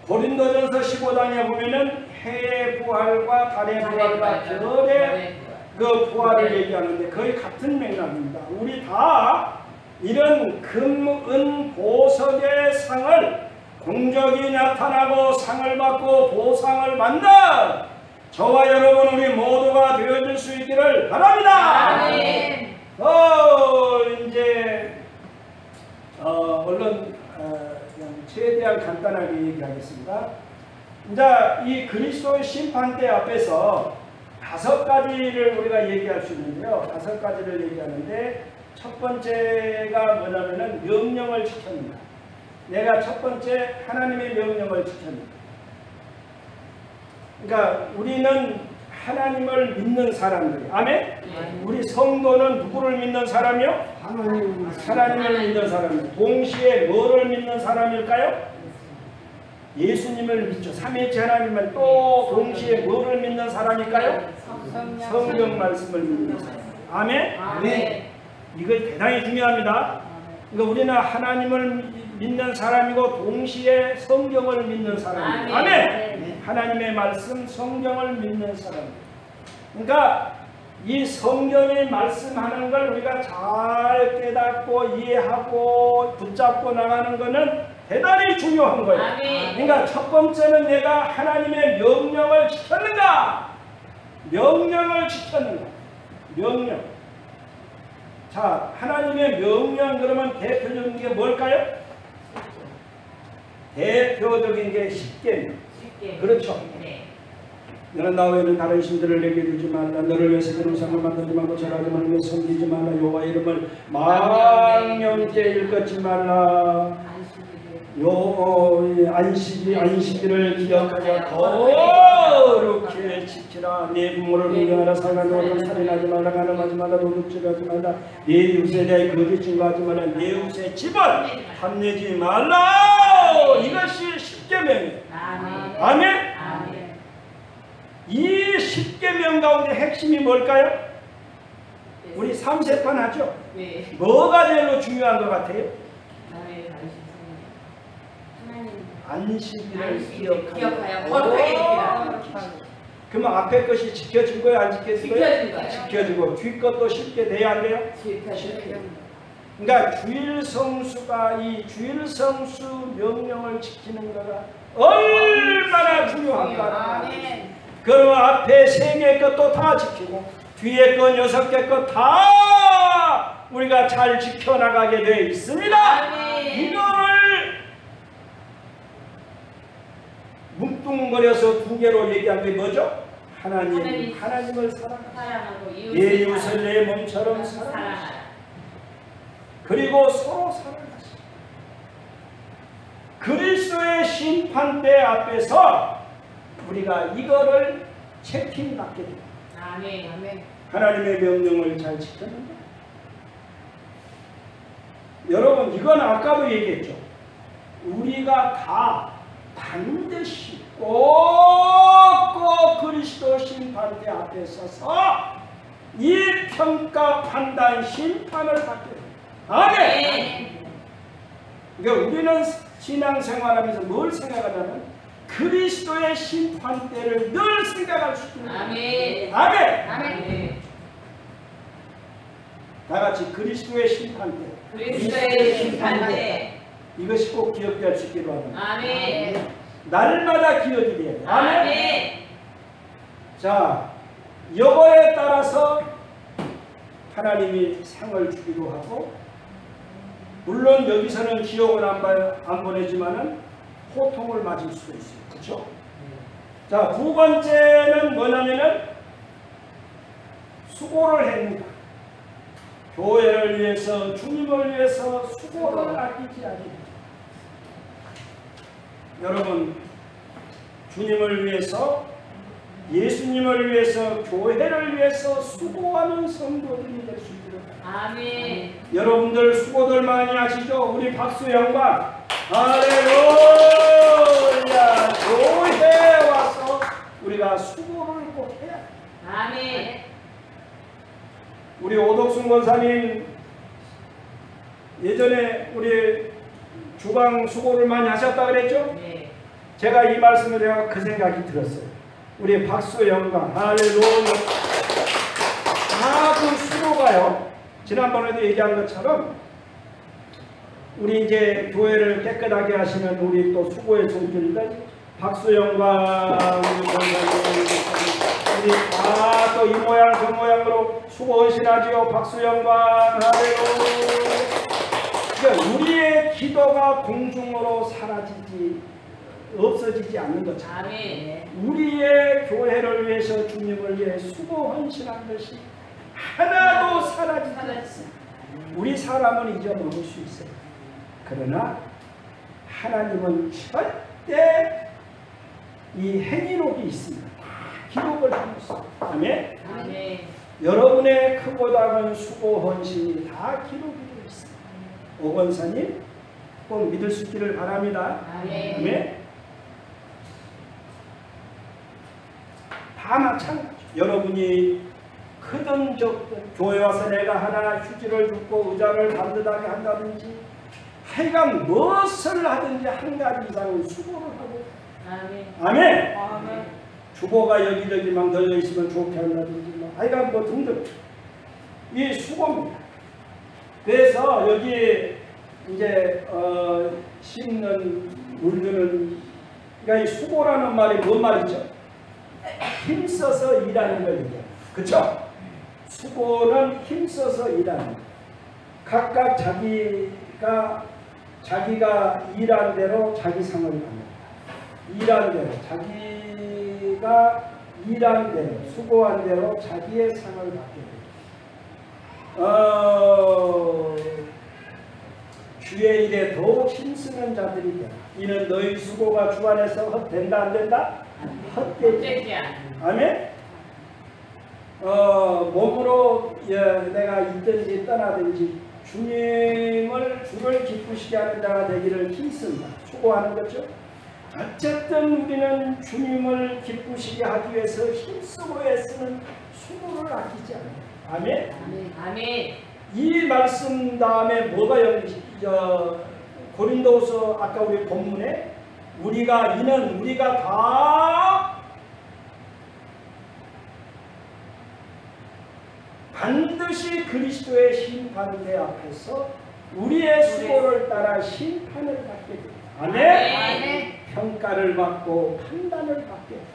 고린도전서 15장에 보면은 해의 부활과 달의 부활과 별의 그 부활을 얘기하는데 거의 같은 맥락입니다. 우리 다 이런 금, 은, 보석의 상을 공적이 나타나고 상을 받고 보상을 받는 저와 여러분 우리 모두가 되어줄 수 있기를 바랍니다. 아멘. 이제 물론 최대한 간단하게 얘기하겠습니다. 이제 이 그리스도의 심판대 앞에서 5가지를 우리가 얘기할 수 있는데요. 5가지를 얘기하는데 첫 번째가 뭐냐면은 명령을 지킵니다. 내가 첫 번째 하나님의 명령을 지킵니다. 그러니까 우리는 하나님을 믿는 사람들이 아멘? 우리 성도는 누구를 믿는 사람이요? 하나님을 믿는 사람이요. 동시에 뭐를 믿는 사람일까요? 예수님을 믿죠. 삼위일체 하나님을 또 동시에 뭐를 믿는 사람일까요? 성경 말씀을 믿는 사람. 아멘? 아멘. 이거 대단히 중요합니다. 그러니까 우리는 하나님을 믿는 사람이고 동시에 성경을 믿는 사람입니다. 아멘! 하나님의 말씀, 성경을 믿는 사람. 그러니까 이 성경이 말씀하는 걸 우리가 잘 깨닫고 이해하고 붙잡고 나가는 것은 대단히 중요한 거예요. 아멘. 그러니까 첫 번째는 내가 하나님의 명령을 지켰는가? 명령을 지켰는가? 명령. 자, 하나님의 명령 그러면 대표적인 게 뭘까요? 대표적인 게 십계명. 그렇죠. 네. 너는 나 외에는 다른 신들을 내게 두지 말라. 너를 위해 새로운 상을 만들지 말고 절하지 말고 섬기지 말라. 여호와의 이름을 망령되이 일컫지 말라. 안식일을 기억하여 거룩히 지키라. 네 부모를 공경하라. 살간도로 살인하지 말라. 간음하지 말라. 도둑질하지 말라. 네 이웃에 대해 거짓 증거하지 말라. 네 이웃의 집을 탐내지 말라. 이것이 십계명이에요. 아멘. 이 십계명 가운데 핵심이 뭘까요? 우리 3세판 하죠? 네. 뭐가 제일 중요한 것 같아요? 안식일을 기억하여 거룩하게 지키라. 그러면 앞에 것이 지켜진 거예요? 안 지켜진 거예요? 지켜진 거예요. 지켜지고 뒤 것도 쉽게 돼야 안 돼요? 그러니까 주일 성수가 이 주일 성수 명령을 지키는 거가 얼마나 중요한가. 그러면 앞에 3개 것도 다 지키고 뒤에 것 6개 것 다 우리가 잘 지켜나가게 되어 있습니다. 이거를 뭉뚱거려서 2개로 얘기한 게 뭐죠? 하나님을 사랑하고 내 이웃을 내 몸처럼 사랑하라. 그리고 서로 사랑하시라. 그리스도의 심판대 앞에서 우리가 이거를 채팅받게 됩니다. 하나님의 명령을 잘 지켰는데 여러분 이건 아까도 얘기했죠. 우리가 다 반드시 꼭 그리스도 심판대 앞에 서서 이 평가 판단 심판을 받게 됩니다. 아멘. 그러니까 우리는 신앙생활하면서 뭘 생각하냐면 그리스도의 심판대를 늘 생각할 수 있는 거예요. 아멘. 다 같이 그리스도의 심판대. 이것이 꼭 기억될 수 있기로 합니다. 날마다 기억이 돼요. 아멘. 자, 이거에 따라서 하나님이 상을 주기도 하고, 물론 여기서는 지옥을 안 보내지만은 호통을 맞을 수도 있어요. 그렇죠? 자, 2번째는 뭐냐면은 수고를 합니다. 교회를 위해서, 주님을 위해서 수고를 아끼지 않습니다. 여러분, 주님을 위해서, 예수님을 위해서, 교회를 위해서 수고하는 성도들이 될 수 있도록. 아멘. 여러분들 수고들 많이 하시죠? 우리 박수 영광. 할렐루야. 교회에 와서 우리가 수고를 꼭 해야 돼. 아멘. 우리 오덕순 권사님 예전에 우리 주방 수고를 많이 하셨다 그랬죠? 네. 제가 이 말씀을 내가 그 생각이 들었어요. 우리 박수 영광. 할렐루야. 다 그 수고가요. 지난번에도 얘기한 것처럼 우리 이제 교회를 깨끗하게 하시는 우리 또 수고의 손길들 박수 영광 우리 다 또 이 모양 저 모양으로 수고하시라지요. 박수 영광. 할렐루야. 그러니까 우리의 기도가 공중으로 없어지지 않는 것처럼 우리의 교회를 위해서 주님을 위해 수고 헌신한 것이 하나도 사라지지 않습니다. 우리 사람은 잊어먹을 수 있어요. 그러나 하나님은 절대 이 행위록이 있습니다. 기록을 하고 있습니다. 아멘. 아멘. 여러분의 크고 작은 수고 헌신이 다 기록이 되어 있습니다. 오 권사님 꼭 믿을 수 있기를 바랍니다. 아멘. 아멘. 다 마찬가지. 여러분이 크든 적든 교회 와서 내가 하나 휴지를 줍고 의자를 반듯하게 한다든지 하여간 무엇을 하든지 한 가지 이상은 수고를 하고. 아멘. 아멘. 아멘. 주보가 여기저기만 널려 있으면 좋게 한다든지 뭐 하여간 뭐 등등 이 수고입니다. 그래서 여기 이제 심는 물드는 그러니까 이 수고라는 말이 뭔 말이죠? 힘써서 일하는 걸 얘기해요. 그렇죠? 수고는 힘써서 일하는, 각각 자기가 일한 대로 자기 상을 받는다. 일한 대로, 자기가 일한 대로, 수고한 대로 자기의 상을 받게 된다. 주의 일에 더 힘쓰는 자들이 되라. 이는 너희 수고가 주 안에서 헛된다 안 된다? 헛되지. 아멘. 몸으로 내가 있든지 떠나든지 주를 기쁘시게 하는 자가 되기를 힘쓴다. 수고하는 거죠. 어쨌든 우리는 주님을 기쁘시게 하기 위해서 힘쓰고 애쓰는 수고를 아끼지 않아요. 아멘. 아멘. 이 말씀 다음에 뭐가 고린도후서 아까 우리 본문에 우리가 다 반드시 그리스도의 심판대 앞에서 우리의 수고를 따라 심판을 받게 됩니다. 아멘. 평가를 받고 판단을 받게 됩니다.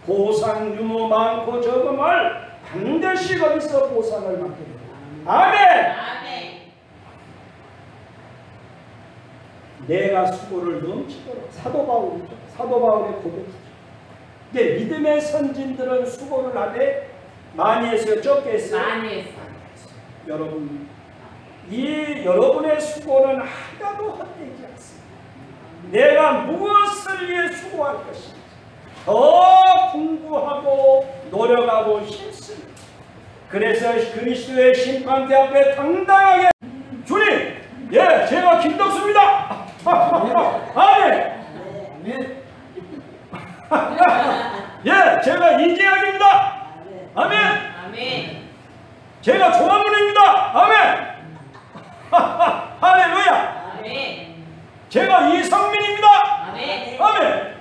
보상 유무 많고 적음을 반드시 거기서 보상을 받게 됩니다. 아멘. 내가 수고를 넘치도록 사도 바울의 고백이죠. 근데 믿음의 선진들은 수고를 하되 많이 했어요, 적게 했어요? 많이 했어요. 여러분, 여러분의 수고는 하나도 헛되지 않습니다. 내가 무엇을 위해 수고할 것인지 더 공부하고 노력하고 힘씁니다. 그래서 그리스도의 심판대 앞에 당당하게 주님, 예, 제가 김덕수입니다. 아멘. 예, 제가 이재학입니다. 아멘. 제가 조화문입니다. 아멘. 할렐루야. 제가 이성민입니다. 아멘.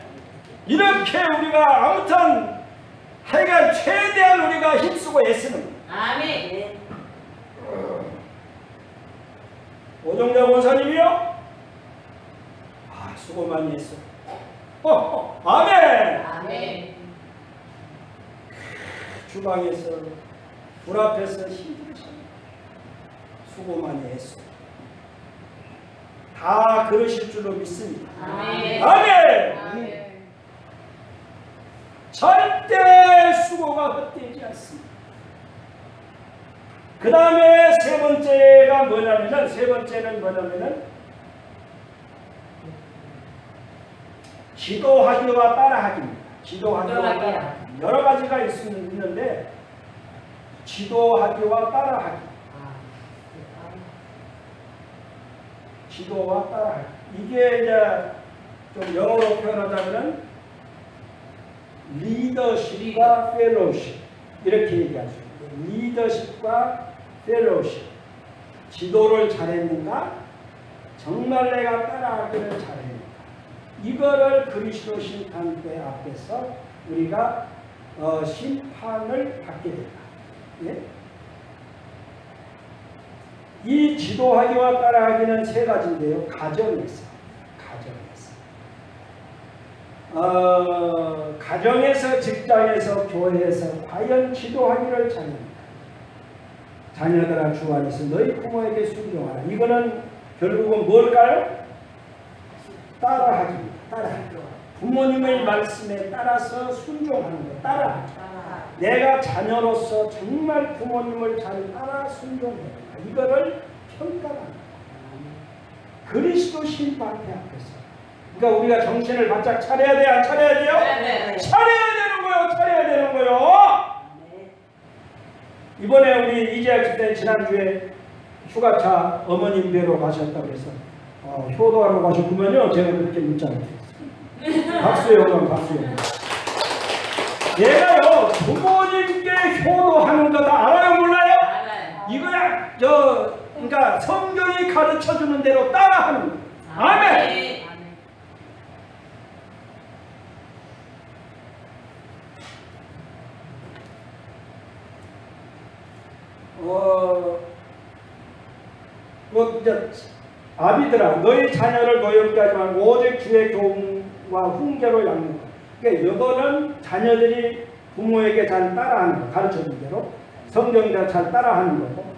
이렇게 우리가 아무튼 하여간 최대한 우리가 힘쓰고 애쓰는 아멘. 오정자 권사님이요? 수고 많이 했어. 아멘. 주방에서 불 앞에서 힘들으셨네. 수고 많이 했어. 다 그러실 줄로 믿습니다. 아멘. 절대 수고가 헛되지 않습니다. 그 다음에 세 번째는 뭐냐면은 지도하기와 따라하기입니다. 지도하기와 따라하기. 여러 가지가 있는데 지도하기와 따라하기. 지도와 따라하기. 이게 이제 좀 영어로 표현하자면 리더십과 펠로우십 이렇게 얘기할 수 있어요. 리더십과 펠로우십. 지도를 잘했는가? 정말 내가 따라하기를 잘했는가? 이거를 그리스도 심판대 앞에서 우리가 심판을 받게 된다. 예? 이 지도하기와 따라하기는 세 가지인데요. 가정에서, 직장에서, 교회에서 과연 지도하기를 잘합니까? 자녀들아 주 안에서 너희 부모에게 순종하라. 이거는 결국은 뭘까요? 따라하기입니다. 따라하기. 부모님의 말씀에 따라서 순종하는 것. 따라하기. 내가 자녀로서 정말 부모님을 잘 따라 순종해야 이거를 평가합니다. 그리스도 심판대 앞에서. 그러니까 우리가 정신을 바짝 차려야 돼, 안 차려야 돼요? 네. 차려야 되는 거요. 이번에 우리 이재학 집사님 지난주에 휴가차 어머님 뵈러 가셨다고 해서 효도하러 가셨구만요. 제가 그렇게 문자를 드렸어요. 박수요, 박수요. 얘가요 부모님께 효도하는 거 다 알아요, 몰라요? 알아요. 이거야 그러니까 성경이 가르쳐 주는 대로 따라하는 거. 아멘. 이제 아비들아 너희 자녀를 노엽게 하지 말고 오직 주의 교훈과 훈계로 양육하라. 그러니까 이거는 자녀들이 부모에게 잘 따라하는 거, 가르쳐준 대로. 성경자 잘 따라하는 거고.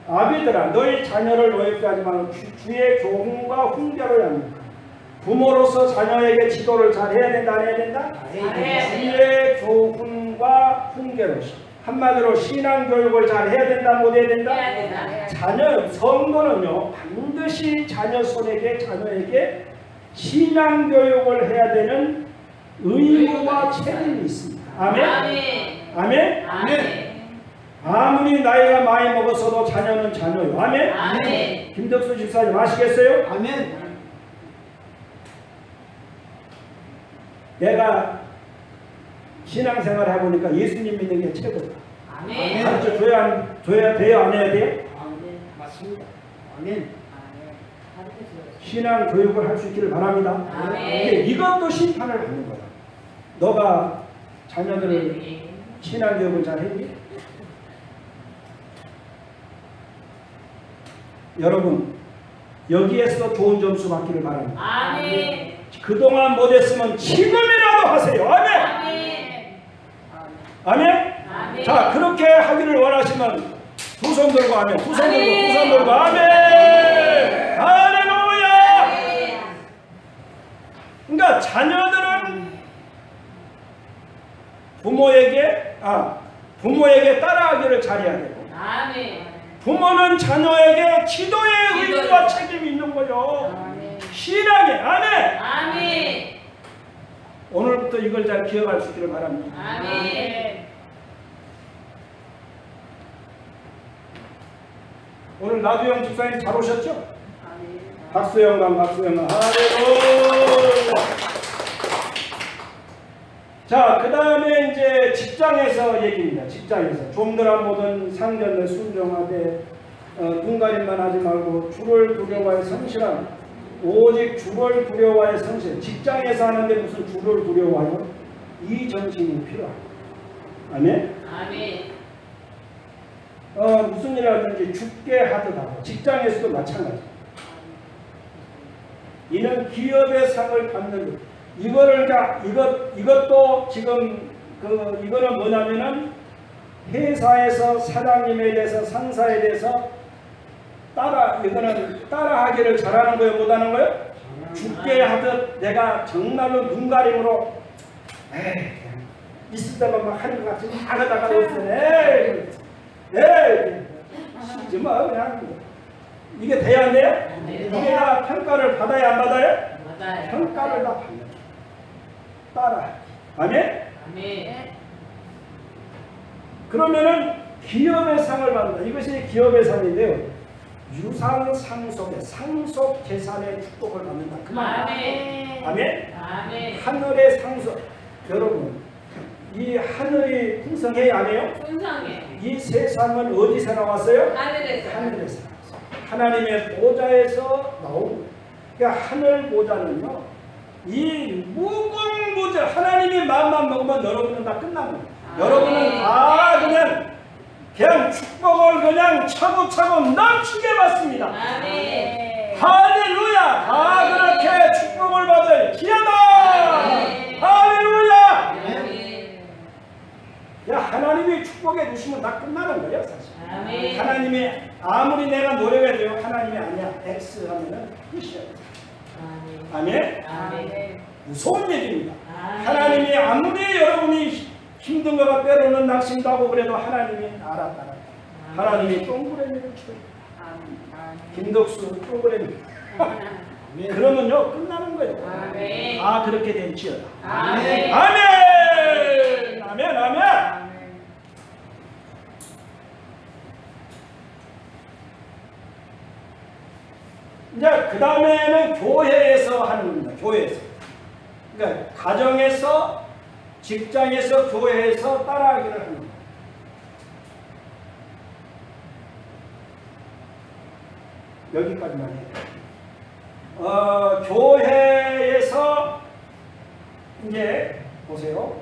아비들아 너희 자녀를 노엽게 하지 말고 주의 교훈과 훈계를 합니까. 부모로서 자녀에게 지도를 잘 해야 된다 안 해야 된다? 주의 교훈과 훈계로서 한마디로 신앙교육을 잘 해야 된다 못 해야 된다? 자녀 성도는요 반드시 자녀에게 신앙교육을 해야 되는 의무와 책임이 있습니다. 아멘? 아멘? 아멘. 아무리 나이가 많이 먹었어도 자녀는 자녀요. 아멘? 아멘. 김덕수 집사님 아시겠어요? 아멘. 내가 신앙생활을 해보니까 예수님 믿는 게 최고다. 아멘. 가르쳐 줘야 돼요? 안 해야 돼요? 맞습니다. 아멘. 신앙 교육을 할 수 있기를 바랍니다. 아멘. 이것도 심판을 받는 거야. 너가 자녀들을 신앙 교육을 잘 했니? 여러분 여기에서 좋은 점수 받기를 바랍니다. 아멘. 그동안 못했으면 지금이라도 하세요. 아멘. 아멘. 아멘. 아멘. 자 그렇게 하기를 원하시면 두 손 들고 아멘. 두 손 들고 아멘. 두 손 들고 아멘. 할렐루야. 그러니까 자녀들은 부모에게 따라하기를 잘해야 되고 아멘. 부모는 자녀에게 지도의 의무와 책임이 있는 거죠. 신앙에 아멘. 아멘. 오늘부터 이걸 잘 기억할 수 있기를 바랍니다. 아멘. 오늘 나두영 집사님 잘 오셨죠? 박수영감 박수영감 할렐루야. 자, 그 다음에 이제 직장에서 얘기입니다. 직장에서 좀더라 모든 상전들 순종하되 눈가림만 하지 말고 주를 두려워하여 성실함. 오직 주를 두려워하여 성실. 직장에서 하는데 무슨 주를 두려워하여? 이 정신이 필요합니다. 아멘? 아멘. 무슨 일 하든지 죽게 하듯하고 직장에서도 마찬가지. 이는 기업의 상을 받는 것. 이것도 지금 이거는 뭐냐면은 회사에서 사장님에 대해서 상사에 대해서 이거는 따라하기를 잘하는 거예요, 못하는 거예요? 죽게 하듯 내가 정말로 눈가림으로 있을 때만 막 하는 것 같이 막 하다가 없으네. 쉬지 마 그냥. 이게 돼야 안 돼요? 이게 다 평가를 받아야 안 받아요? 맞아요. 평가를 다 받는 따라. 아멘? 아멘. 그러면은 기업의 상을 받는다. 이것이 기업의 상인데요. 유상 상속의 상속 재산의 축복을 받는다. 그 말. 아멘. 아멘? 아멘. 하늘의 상속. 여러분, 이 하늘이 풍성해야 안 해요? 풍성해. 이 세상은 어디서 나왔어요? 하늘에서. 하늘에서 나왔어요. 하나님의 보좌에서 나온 거예요. 그러니까 하늘 보좌는요. 이 무궁무진 하나님이 마음만 먹으면 여러분은 다 끝나는 거예요. 여러분은 다 그냥 축복을 그냥 차곡차곡 넘치게 받습니다. 아멘. 할렐루야. 다 그렇게 축복을 받을 기하다. 할렐루야. 아멘. 야, 하나님이 축복해 주시면 다 끝나는 거예요, 사실. 아멘. 하나님이 아무리 내가 노력해도 하나님이 아니야 X 하면은 끝이야. 아멘. 아멘. 무서운 얘기입니다. 아멘. 하나님이 아무리 여러분이 힘든 거가 때로는 낙심도 하고 그래도 하나님이 알았다. 하나님이 동그라미를 쳐요. 김덕수 동그라미. 그러면요 끝나는 거예요. 아멘. 아 그렇게 될지어다. 아멘. 아멘. 아멘. 아멘. 이제 그 다음에는 교회에서 하는 겁니다. 교회에서. 그러니까 가정에서, 직장에서, 교회에서 따라하기를 하는 겁니다. 여기까지만 해요. 교회에서 이제 보세요.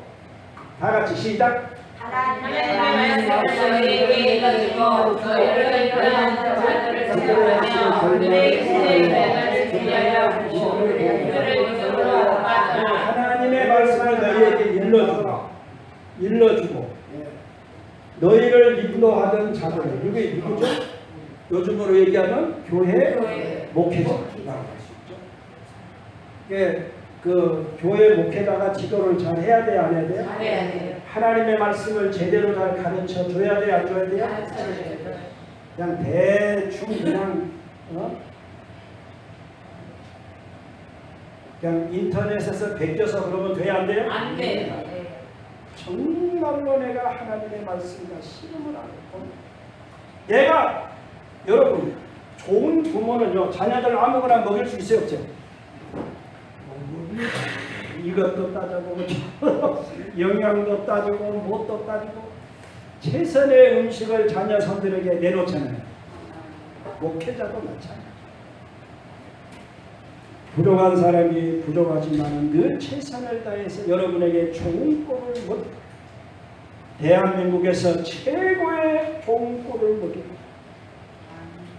다 같이 시작. 하나님의 말씀을 저희에게 읽어주고 저희를 그러한 자들을 제하며 그들의 신의 주하여 주시고 그들을 믿음으로 받으라. 하나님의 말씀을 너희에게 일러주고 너희를 인도하던 자들, 이게 누구죠? 요즘으로 얘기하면 교회 목회자라고 할 수 있죠. 예, 그 교회 목회자가 지도를 잘 해야 돼요, 안 해야 돼요? 잘해야 돼요. 하나님의 말씀을 제대로 잘 가르쳐 줘야 돼요, 안 줘야 돼요? 그냥 대충 그냥 그냥 인터넷에서 베껴서 그러면 돼야 안 돼요? 안 돼요. 정말로 내가 하나님의 말씀과 씨름을 하고 내가 여러분 좋은 부모는요 자녀들 아무거나 먹일 수 있어요 없어요? 이것도 따져보고 영양도 따지고 뭣도 따지고 최선의 음식을 자녀 손들에게 내놓잖아요. 목회자도 마찬가지. 부족한 사람이 부족하지만 늘 최선을 다해서 여러분에게 좋은 꼴을 먹여 대한민국에서 최고의 좋은 꼴을 먹여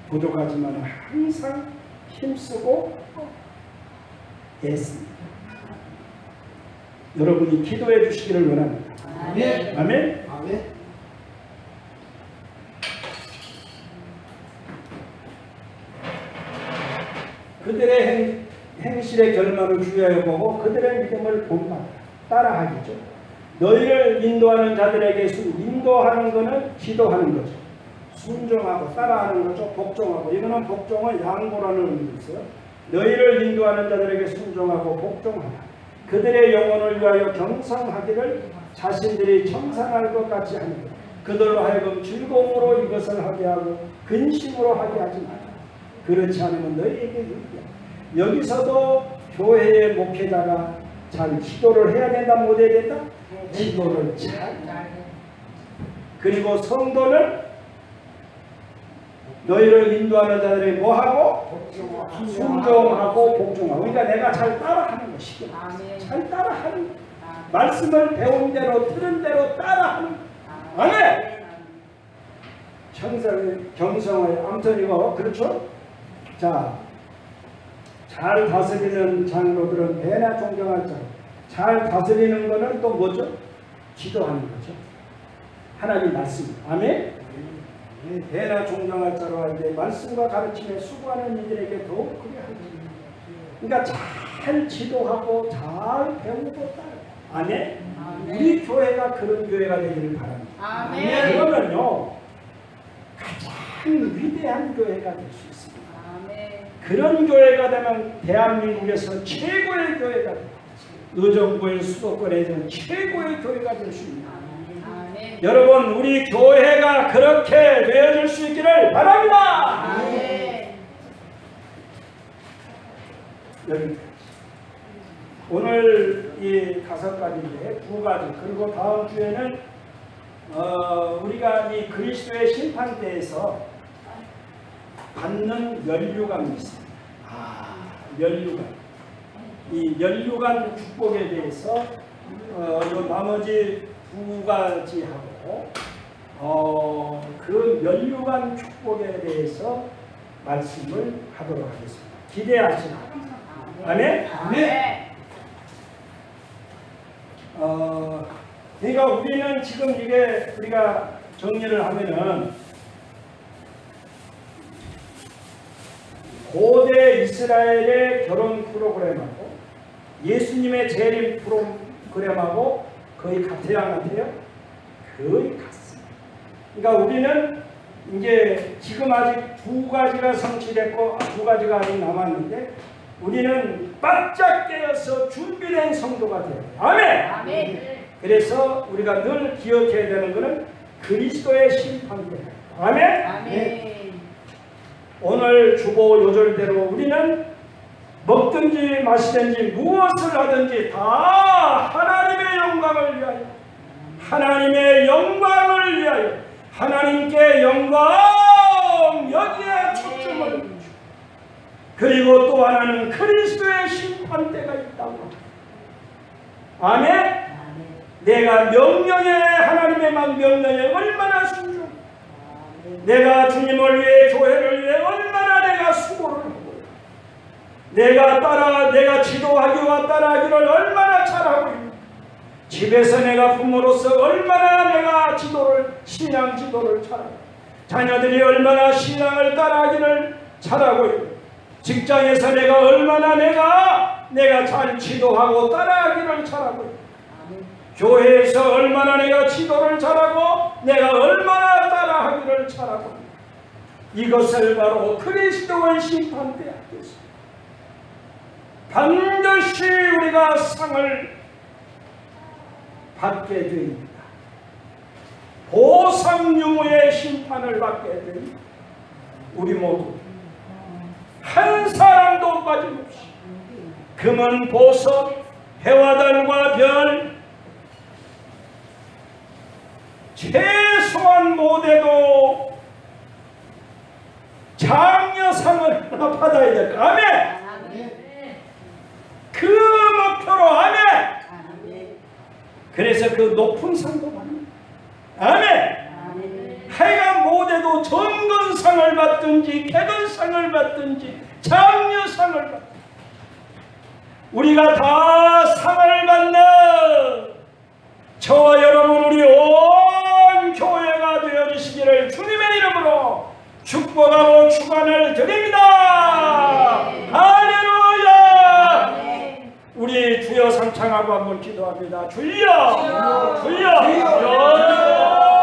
부족하지만 항상 힘쓰고 애씁니다. 여러분이 기도해 주시기를 원합니다. 아멘. 아멘. 아멘. 그들의 행실의 결말을 주의하여 보고 그들의 믿음을 본받아 따라하기죠. 너희를 인도하는 자들에게 인도하는 것은 기도하는 거죠. 순종하고 따라하는 거죠. 복종하고. 이거는 복종은 양보라는 의미가 있어요. 너희를 인도하는 자들에게 순종하고 복종하라. 그들의 영혼을 위하여 경성하기를 자신들이 청산할 것 같이 하는 것. 그들로 하여금 즐거움으로 이것을 하게 하고 근심으로 하게 하지 마라. 그렇지 않으면 너희에게 유리야. 여기서도 교회의 목회자가 잘 기도를 해야 된다, 못 해야 된다? 기도를 잘. 그리고 성도는 너희를 인도하는 자들이 뭐하고? 순종하고 복종하고. 그러니까 내가 잘 따라하는 것이고 잘 따라하는 말씀을 배운 대로 들은 대로 따라하는 아멘. 경성을 아무튼 이거 그렇죠? 자, 잘 다스리는 장로들은 배나 존경할 자. 잘 다스리는 거는 또 뭐죠? 기도하는 거죠. 하나님 말씀. 아멘. 배나 존경할 자로 하는데 말씀과 가르침에 수고하는 이들에게 더욱 그리 하지. 그러니까 잘 지도하고 잘 배우고 따라. 아멘. 우리 교회가 그런 교회가 되기를 바랍니다. 아멘. 그러면요 가장 위대한 교회가 될 수 있습니다. 아멘. 그런 교회가 되면 대한민국에서 최고의 교회가 됩니다. 의정부의 수도권에서는 최고의 교회가 될 수 있습니다. 아멘. 여러분 우리 교회가 그렇게 되어질 수 있기를 바랍니다. 아멘. 여기까지. 오늘 이 5가지인데 2가지 그리고 다음 주에는 우리가 이 그리스도의 심판대에서 받는 면류관이 있습니다. 면류관. 이 면류관 축복에 대해서 요 나머지 2가지하고 그 면류관 축복에 대해서 말씀을 하도록 하겠습니다. 기대하시라. 아멘? 아멘. 그러니까 우리는 지금 이게 우리가 정리를 하면은 고대 이스라엘의 결혼 프로그램하고 예수님의 재림 프로그램하고 거의 같아요, 안 같아요? 거의 같습니다. 그러니까 우리는 이제 지금 아직 2가지가 성취됐고 2가지가 아직 남았는데 우리는 바짝 깨어서 준비된 성도가 돼요. 아멘! 아멘. 그래서 우리가 늘 기억해야 되는 것은 그리스도의 심판대. 아멘! 아멘. 오늘 주보 요절대로 우리는 먹든지 마시든지 무엇을 하든지 다 하나님의 영광을 위하여 하나님의 영광을 위하여 하나님께 영광 여기에 초점을 두고 그리고 또 하나는 그리스도의 심판대가 있다고. 아멘. 내가 명령에 하나님의 명령에 얼마나 순종 내가 주님을 위해 교회를 위해 얼마나 내가 수고를 하고 내가 지도하기와 따라하기를 얼마나 잘하고 있는가. 집에서 내가 부모로서 얼마나 내가 신앙 지도를 잘하고, 자녀들이 얼마나 신앙을 따라하기를 잘하고 있고, 직장에서 내가 얼마나 내가 잘 지도하고 따라하기를 잘하고 있고, 교회에서 얼마나 내가 지도를 잘하고 내가 얼마나 따라하기를 잘하고, 이것을 바로 그리스도의 심판대 앞에서 반드시 우리가 상을 받게 됩니다. 보상 유무의 심판을 받게 됩니다. 우리 모두 한 사람도 빠짐없이 금은 보석, 해와 달과 별, 최소한 못해도 장려상을 하나 받아야 될까? 아멘! 그 목표로 아멘! 그래서 그 높은 상도 받는다. 아멘! 하여간 못해도 정건상을 받든지 개건상을 받든지 장려상을 받든지 우리가 다 상을 받는 저와 여러분 우리 온 교회가 되어주시기를 주님의 이름으로 축복하고 축원을 드립니다. 할렐루야. 우리 주여 삼창하고 한번 기도합니다. 주여, 주여, 주여.